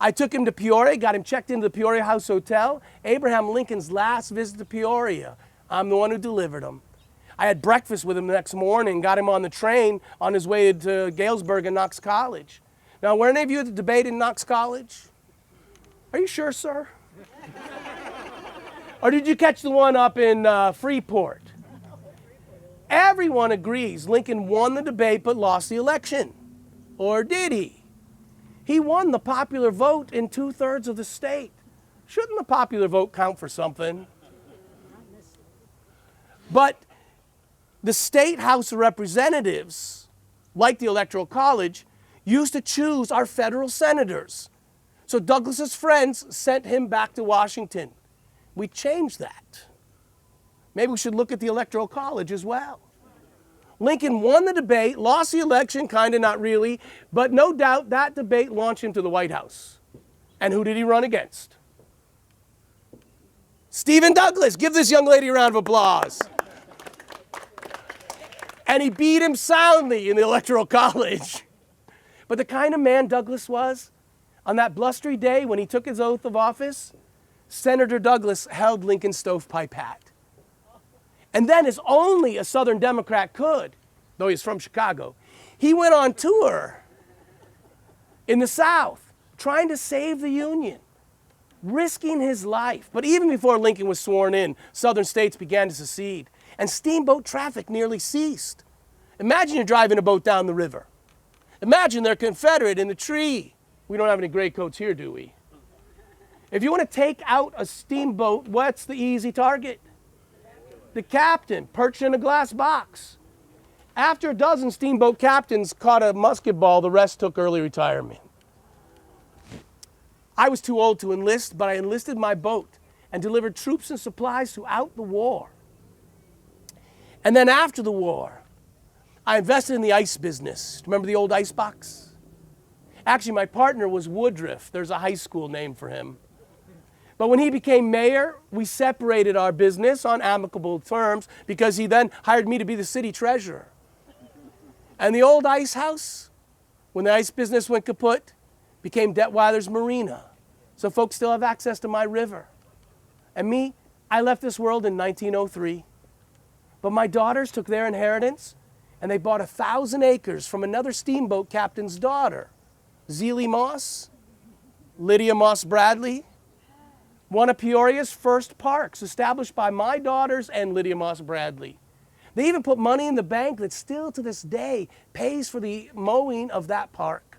A: I took him to Peoria, got him checked into the Peoria House Hotel, Abraham Lincoln's last visit to Peoria. I'm the one who delivered him. I had breakfast with him the next morning, got him on the train on his way to Galesburg and Knox College. Now, were any of you at the debate in Knox College? Are you sure, sir? Or did you catch the one up in Freeport? Everyone agrees Lincoln won the debate but lost the election. Or did he? He won the popular vote in 2/3 of the state. Shouldn't the popular vote count for something? But the state House of Representatives, like the Electoral College, used to choose our federal senators. So Douglas's friends sent him back to Washington. We changed that. Maybe we should look at the Electoral College as well. Lincoln won the debate, lost the election, kind of, not really, but no doubt that debate launched him to the White House. And who did he run against? Stephen Douglas. Give this young lady a round of applause. And he beat him soundly in the Electoral College. But the kind of man Douglas was, on that blustery day when he took his oath of office, Senator Douglas held Lincoln's stovepipe hat. And then, as only a Southern Democrat could, though he's from Chicago, he went on tour in the South, trying to save the Union, risking his life. But even before Lincoln was sworn in, Southern states began to secede, and steamboat traffic nearly ceased. Imagine you're driving a boat down the river. Imagine they're Confederate in the tree. We don't have any gray coats here, do we? If you want to take out a steamboat, what's the easy target? The captain, perched in a glass box. After a dozen steamboat captains caught a musket ball, the rest took early retirement. I was too old to enlist, but I enlisted my boat and delivered troops and supplies throughout the war. And then after the war, I invested in the ice business. Remember the old ice box? Actually, my partner was Woodruff. There's a high school name for him. But when he became mayor, we separated our business on amicable terms because he then hired me to be the city treasurer. And the old ice house, when the ice business went kaput, became Detweiler's Marina. So folks still have access to my river. And me, I left this world in 1903. But my daughters took their inheritance and they bought 1,000 acres from another steamboat captain's daughter, Zelie Moss, Lydia Moss Bradley, one of Peoria's first parks, established by my daughters and Lydia Moss Bradley. They even put money in the bank that still to this day pays for the mowing of that park.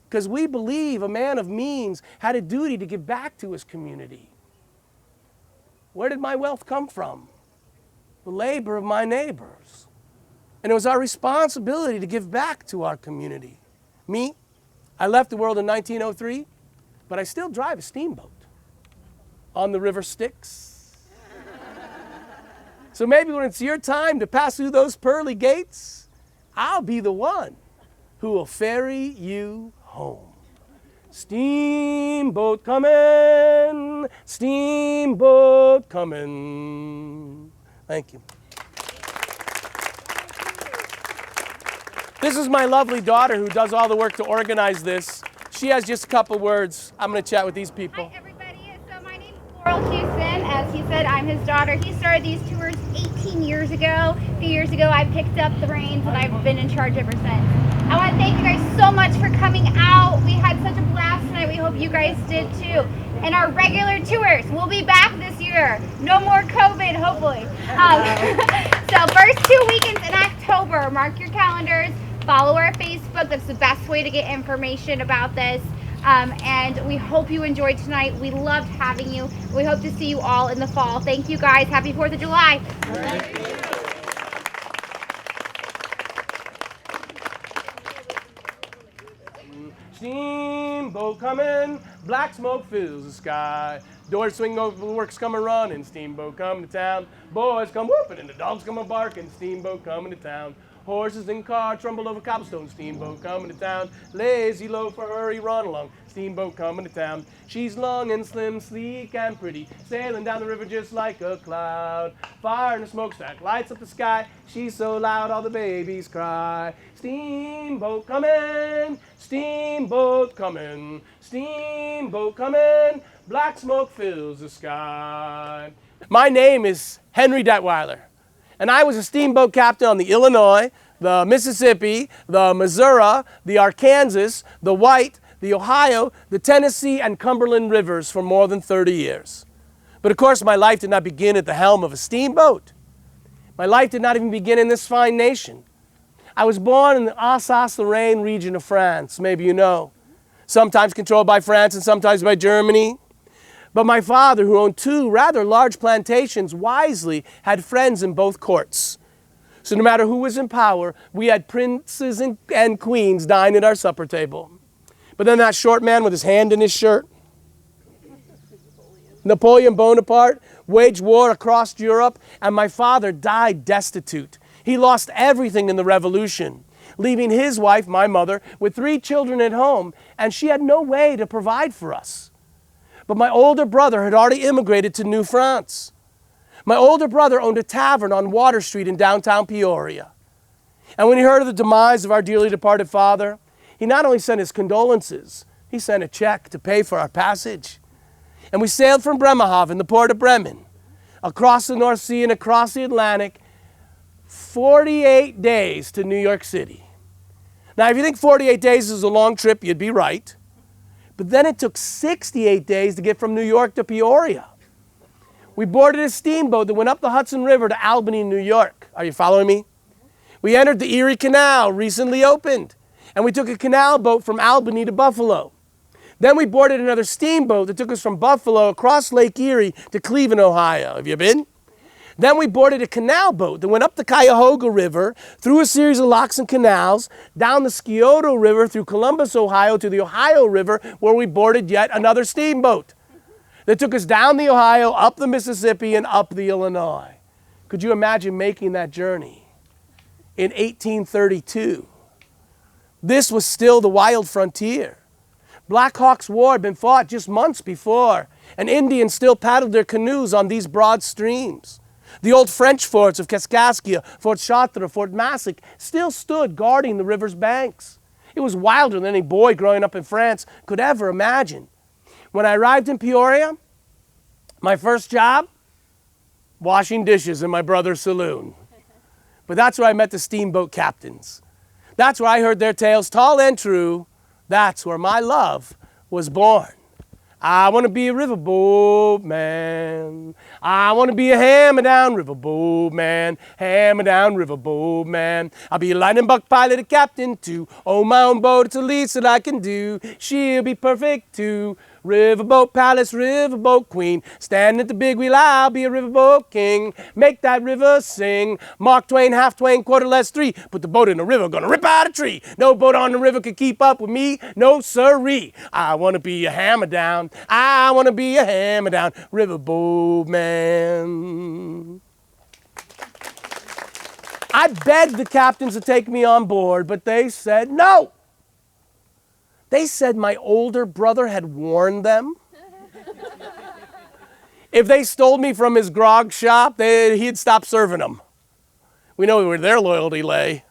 A: Because we believe a man of means had a duty to give back to his community. Where did my wealth come from? The labor of my neighbors. And it was our responsibility to give back to our community. Me, I left the world in 1903, but I still drive a steamboat on the river Styx. So maybe when it's your time to pass through those pearly gates, I'll be the one who will ferry you home. Steamboat coming, steamboat coming. Thank you. This is my lovely daughter who does all the work to organize this. She has just a couple words. I'm going to chat with these people.
F: Hi, everybody. So my name is Laurel Houston. As he said, I'm his daughter. He started these tours 18 years ago. A few years ago, I picked up the reins, and I've been in charge ever since. I want to thank you guys so much for coming out. We had such a blast tonight. We hope you guys did too. And our regular tours, we'll be back this year. No more COVID, hopefully. So first 2 weekends in October, mark your calendars. Follow our Facebook. That's the best way to get information about this. And we hope you enjoyed tonight. We loved having you. We hope to see you all in the fall. Thank you guys. Happy 4th of July.
A: Steamboat coming, black smoke fills the sky. Doors swing over, the works come a-running, steamboat coming to town. Boys come whooping and the dogs come a-barking, steamboat coming to town. Horses and cars trumble over cobblestone, steamboat coming to town. Lazy loafer, hurry, run along, steamboat coming to town. She's long and slim, sleek and pretty, sailing down the river just like a cloud. Fire in a smokestack lights up the sky, she's so loud all the babies cry. Steamboat coming, steamboat coming, steamboat coming, black smoke fills the sky. My name is Henry Detweiler. And I was a steamboat captain on the Illinois, the Mississippi, the Missouri, the Arkansas, the White, the Ohio, the Tennessee, and Cumberland rivers for more than 30 years. But of course, my life did not begin at the helm of a steamboat. My life did not even begin in this fine nation. I was born in the Alsace-Lorraine region of France, maybe you know. Sometimes controlled by France and sometimes by Germany. But my father, who owned 2 rather large plantations, wisely had friends in both courts. So no matter who was in power, we had princes and queens dine at our supper table. But then that short man with his hand in his shirt, Napoleon Bonaparte, waged war across Europe, and my father died destitute. He lost everything in the revolution, leaving his wife, my mother, with 3 children at home, and she had no way to provide for us. But my older brother had already immigrated to New France. My older brother owned a tavern on Water Street in downtown Peoria. And when he heard of the demise of our dearly departed father, he not only sent his condolences, he sent a check to pay for our passage. And we sailed from Bremerhaven, the port of Bremen, across the North Sea and across the Atlantic, 48 days to New York City. Now, if you think 48 days is a long trip, you'd be right. But then it took 68 days to get from New York to Peoria. We boarded a steamboat that went up the Hudson River to Albany, New York. Are you following me? We entered the Erie Canal, recently opened, and we took a canal boat from Albany to Buffalo. Then we boarded another steamboat that took us from Buffalo across Lake Erie to Cleveland, Ohio. Have you been? Then we boarded a canal boat that went up the Cuyahoga River, through a series of locks and canals, down the Scioto River through Columbus, Ohio to the Ohio River, where we boarded yet another steamboat that took us down the Ohio, up the Mississippi, and up the Illinois. Could you imagine making that journey in 1832? This was still the wild frontier. Black Hawk's War had been fought just months before, and Indians still paddled their canoes on these broad streams. The old French forts of Kaskaskia, Fort Chartres, Fort Massac still stood guarding the river's banks. It was wilder than any boy growing up in France could ever imagine. When I arrived in Peoria, my first job, washing dishes in my brother's saloon. But that's where I met the steamboat captains. That's where I heard their tales, tall and true. That's where my love was born. I want to be a riverboat man. I want to be a hammer-down riverboat man. Hammer-down riverboat man. I'll be a lightning buck pilot, a captain too. Oh, my own boat, it's the least that I can do. She'll be perfect too. Riverboat palace, riverboat queen. Stand at the big wheel, I'll be a riverboat king. Make that river sing. Mark Twain, half Twain, quarter less 3. Put the boat in the river, gonna rip out a tree. No boat on the river could keep up with me. No sirree. I wanna be a hammer down. I wanna be a hammer down riverboat man. I begged the captains to take me on board, but they said no. They said my older brother had warned them. If they stole me from his grog shop, he'd stop serving them. We know where their loyalty lay.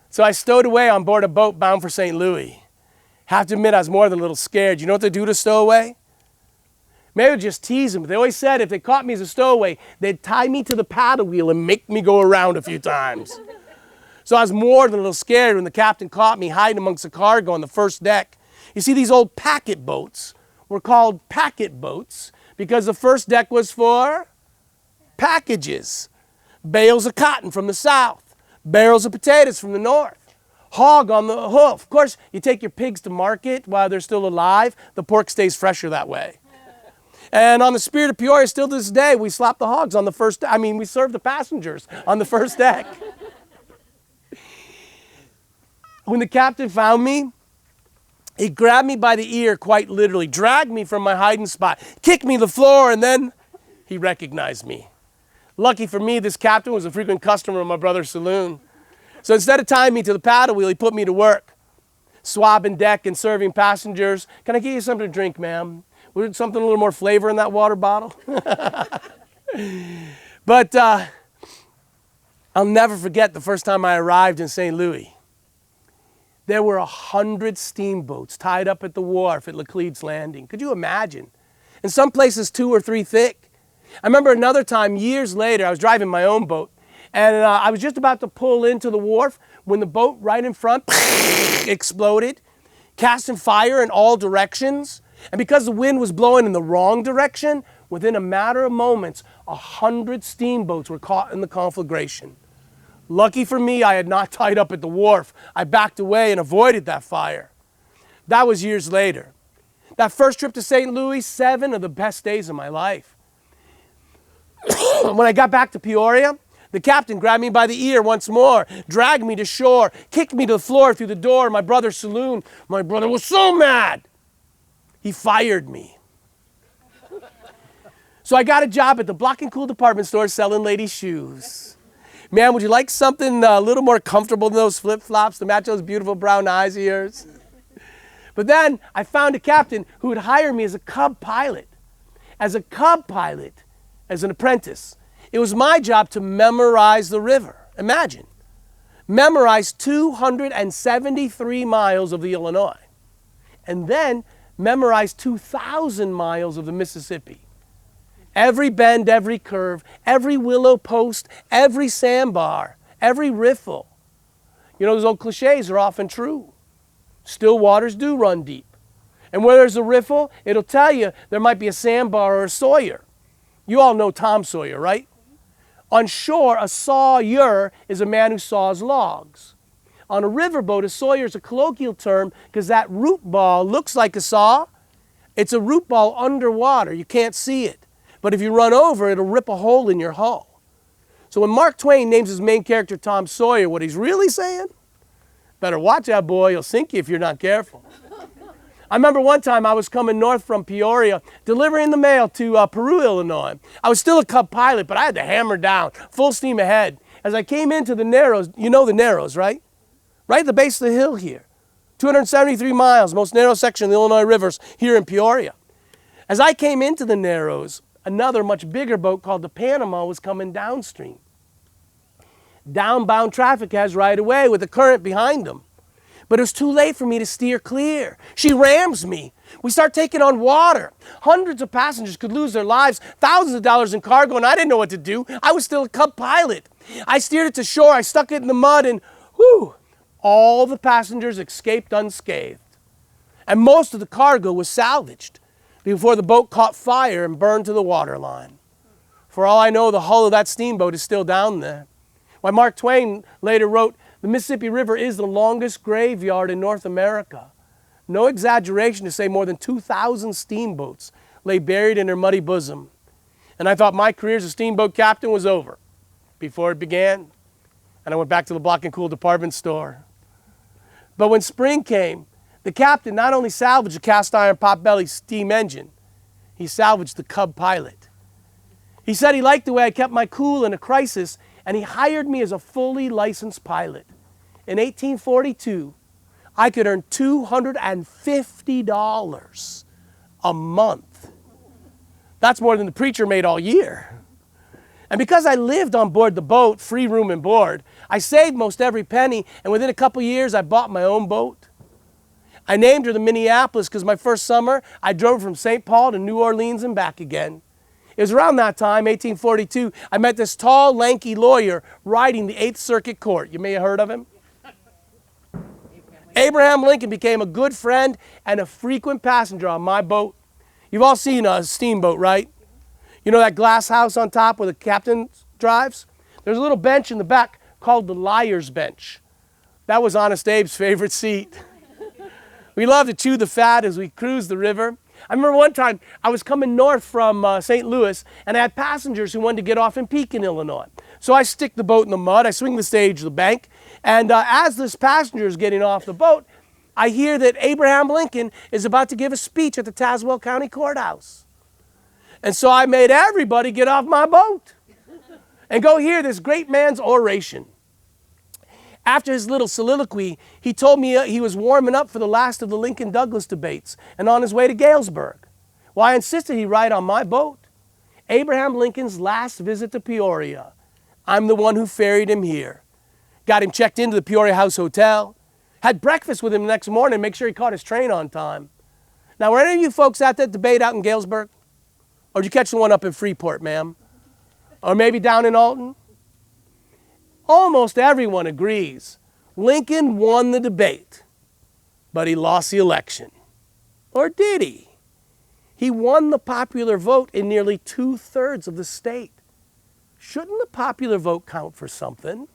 A: So I stowed away on board a boat bound for St. Louis. Have to admit, I was more than a little scared. You know what they do to stowaway? Maybe just tease them. But they always said if they caught me as a stowaway, they'd tie me to the paddle wheel and make me go around a few times. So I was more than a little scared when the captain caught me hiding amongst the cargo on the first deck. You see, these old packet boats were called packet boats because the first deck was for packages. Bales of cotton from the south, barrels of potatoes from the north, hog on the hoof. Of course, you take your pigs to market while they're still alive. The pork stays fresher that way. And on the Spirit of Peoria, still to this day, we slap the hogs on the first, we serve the passengers on the first deck. When the captain found me, he grabbed me by the ear, quite literally, dragged me from my hiding spot, kicked me to the floor, and then he recognized me. Lucky for me, this captain was a frequent customer of my brother's saloon. So instead of tying me to the paddle wheel, he put me to work, swabbing deck and serving passengers. Can I get you something to drink, ma'am? Would something a little more flavor in that water bottle? But I'll never forget the first time I arrived in St. Louis. There were 100 steamboats tied up at the wharf at Laclede's Landing. Could you imagine? In some places 2 or 3 thick. I remember another time, years later, I was driving my own boat, And I was just about to pull into the wharf when the boat right in front exploded, casting fire in all directions. And because the wind was blowing in the wrong direction, within a matter of moments, 100 steamboats were caught in the conflagration. Lucky for me, I had not tied up at the wharf. I backed away and avoided that fire. That was years later. That first trip to St. Louis, 7 of the best days of my life. When I got back to Peoria, the captain grabbed me by the ear once more, dragged me to shore, kicked me to the floor through the door of my brother's saloon. My brother was so mad. He fired me. So I got a job at the Block and Cool department store selling ladies' shoes. Man, would you like something a little more comfortable than those flip-flops to match those beautiful brown eyes of yours? But then I found a captain who would hire me as a cub pilot. As a cub pilot, as an apprentice. It was my job to memorize the river. Imagine. Memorize 273 miles of the Illinois. And then memorize 2,000 miles of the Mississippi. Every bend, every curve, every willow post, every sandbar, every riffle. You know, those old cliches are often true. Still waters do run deep. And where there's a riffle, it'll tell you there might be a sandbar or a sawyer. You all know Tom Sawyer, right? On shore, a sawyer is a man who saws logs. On a riverboat, a sawyer is a colloquial term because that root ball looks like a saw. It's a root ball underwater. You can't see it. But if you run over, it'll rip a hole in your hull. So when Mark Twain names his main character Tom Sawyer, what he's really saying? Better watch that boy, he'll sink you if you're not careful. I remember one time I was coming north from Peoria, delivering the mail to Peru, Illinois. I was still a cub pilot, but I had to hammer down, full steam ahead. As I came into the Narrows, you know the Narrows, right? Right at the base of the hill here. 273 miles, most narrow section of the Illinois rivers here in Peoria. As I came into the Narrows, another much bigger boat called the Panama was coming downstream. Downbound traffic has right away with the current behind them. But it was too late for me to steer clear. She rams me. We start taking on water. Hundreds of passengers could lose their lives, thousands of dollars in cargo, and I didn't know what to do. I was still a cub pilot. I steered it to shore, I stuck it in the mud, and whew, all the passengers escaped unscathed. And most of the cargo was salvaged before the boat caught fire and burned to the waterline. For all I know, the hull of that steamboat is still down there. Why, Mark Twain later wrote, "The Mississippi River is the longest graveyard in North America." No exaggeration to say more than 2,000 steamboats lay buried in her muddy bosom. And I thought my career as a steamboat captain was over before it began. And I went back to the Block and Cool department store. But when spring came, the captain not only salvaged a cast iron potbelly steam engine, he salvaged the cub pilot. He said he liked the way I kept my cool in a crisis, and he hired me as a fully licensed pilot. In 1842, I could earn $250 a month. That's more than the preacher made all year. And because I lived on board the boat, free room and board, I saved most every penny, and within a couple years, I bought my own boat. I named her the Minneapolis because my first summer, I drove from St. Paul to New Orleans and back again. It was around that time, 1842, I met this tall, lanky lawyer riding the 8th Circuit Court. You may have heard of him. Abraham Lincoln became a good friend and a frequent passenger on my boat. You've all seen a steamboat, right? You know that glass house on top where the captain drives? There's a little bench in the back called the Liar's Bench. That was Honest Abe's favorite seat. We loved to chew the fat as we cruised the river. I remember one time I was coming north from St. Louis, and I had passengers who wanted to get off in Pekin, Illinois. So I stick the boat in the mud, I swing the stage to the bank, and as this passenger is getting off the boat, I hear that Abraham Lincoln is about to give a speech at the Tazewell County Courthouse. And so I made everybody get off my boat and go hear this great man's oration. After his little soliloquy, he told me he was warming up for the last of the Lincoln-Douglas debates and on his way to Galesburg. Well, I insisted he ride on my boat. Abraham Lincoln's last visit to Peoria. I'm the one who ferried him here. Got him checked into the Peoria House Hotel. Had breakfast with him the next morning, make sure he caught his train on time. Now, were any of you folks at that debate out in Galesburg? Or did you catch the one up in Freeport, ma'am? Or maybe down in Alton? almost everyone agrees Lincoln won the debate, but he lost the election. Or did he? He won the popular vote in nearly 2/3 of the state. Shouldn't the popular vote count for something?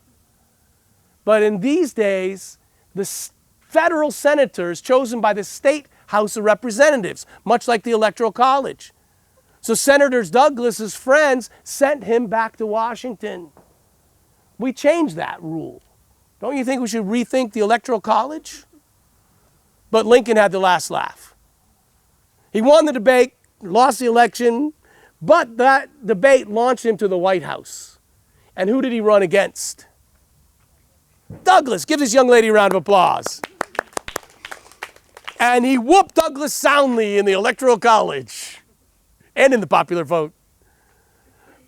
A: But in these days, the federal senators chosen by the state House of Representatives, much like the Electoral College. So Senator Douglas's friends sent him back to Washington. We changed that rule. Don't you think we should rethink the Electoral College? But Lincoln had the last laugh. He won the debate, lost the election, but that debate launched him to the White House. And who did he run against? Douglas. Give this young lady a round of applause. And he whooped Douglas soundly in the Electoral College and in the popular vote.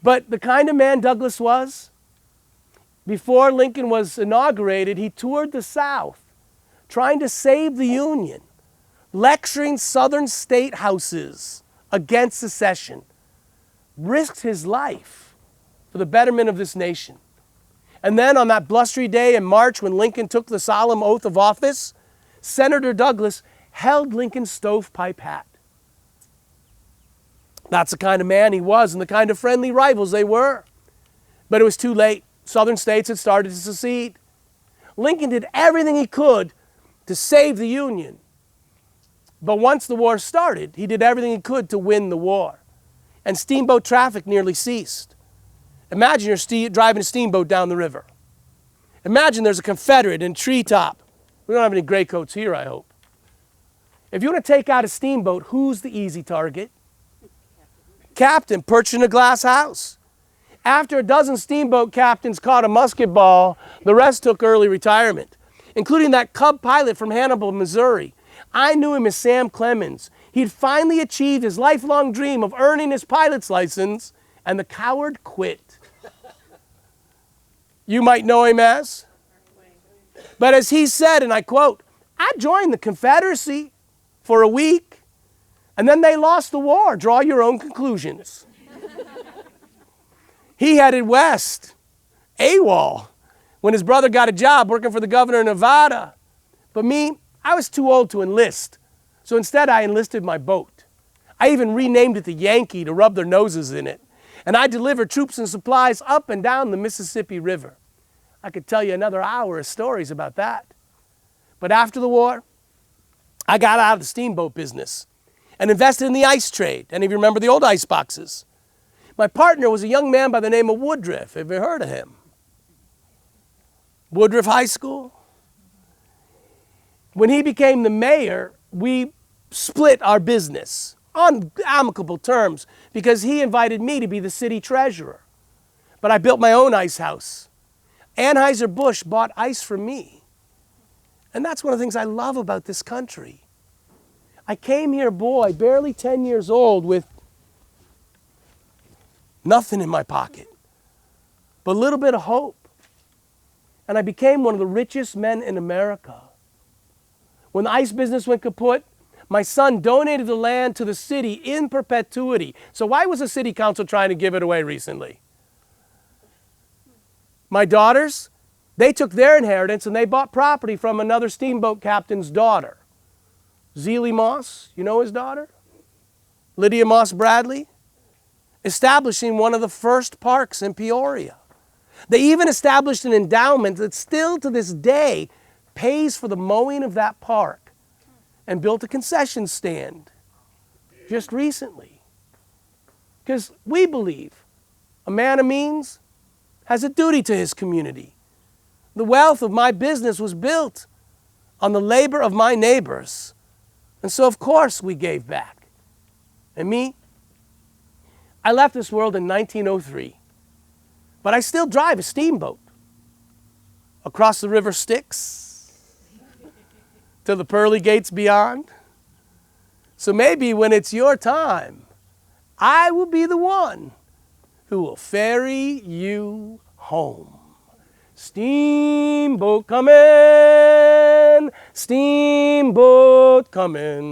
A: But the kind of man Douglas was, before Lincoln was inaugurated, he toured the South, trying to save the Union, lecturing Southern state houses against secession, risked his life for the betterment of this nation. And then on that blustery day in March when Lincoln took the solemn oath of office, Senator Douglas held Lincoln's stovepipe hat. That's the kind of man he was and the kind of friendly rivals they were. But it was too late. Southern states had started to secede. Lincoln did everything he could to save the Union. But once the war started, he did everything he could to win the war. And steamboat traffic nearly ceased. Imagine you're driving a steamboat down the river. Imagine there's a Confederate in a treetop. We don't have any gray coats here, I hope. If you want to take out a steamboat, who's the easy target? Captain, perched in a glass house. After a dozen steamboat captains caught a musket ball, the rest took early retirement, including that cub pilot from Hannibal, Missouri. I knew him as Sam Clemens. He'd finally achieved his lifelong dream of earning his pilot's license, and the coward quit. You might know him as. But as he said, and I quote, "I joined the Confederacy for a week, and then they lost the war. Draw your own conclusions." He headed west, AWOL, when his brother got a job working for the governor of Nevada. But me, I was too old to enlist, so instead I enlisted my boat. I even renamed it the Yankee to rub their noses in it. And I delivered troops and supplies up and down the Mississippi River. I could tell you another hour of stories about that. But after the war, I got out of the steamboat business and invested in the ice trade. Any of you remember the old ice boxes? My partner was a young man by the name of Woodruff. Have you heard of him? Woodruff High School? When he became the mayor, we split our business on amicable terms because he invited me to be the city treasurer. But I built my own ice house. Anheuser-Busch bought ice from me. And that's one of the things I love about this country. I came here, boy, barely 10 years old with nothing in my pocket, but a little bit of hope. And I became one of the richest men in America. When the ice business went kaput, my son donated the land to the city in perpetuity. So why was the city council trying to give it away recently? My daughters, they took their inheritance and they bought property from another steamboat captain's daughter. Zelie Moss, you know his daughter? Lydia Moss Bradley, establishing one of the first parks in Peoria. They even established an endowment that still to this day pays for the mowing of that park and built a concession stand just recently. Because we believe a man of means has a duty to his community. The wealth of my business was built on the labor of my neighbors. And so, of course, we gave back. And me, I left this world in 1903, but I still drive a steamboat across the river Styx to the pearly gates beyond. So maybe when it's your time, I will be the one who will ferry you home. Steamboat coming, steamboat coming.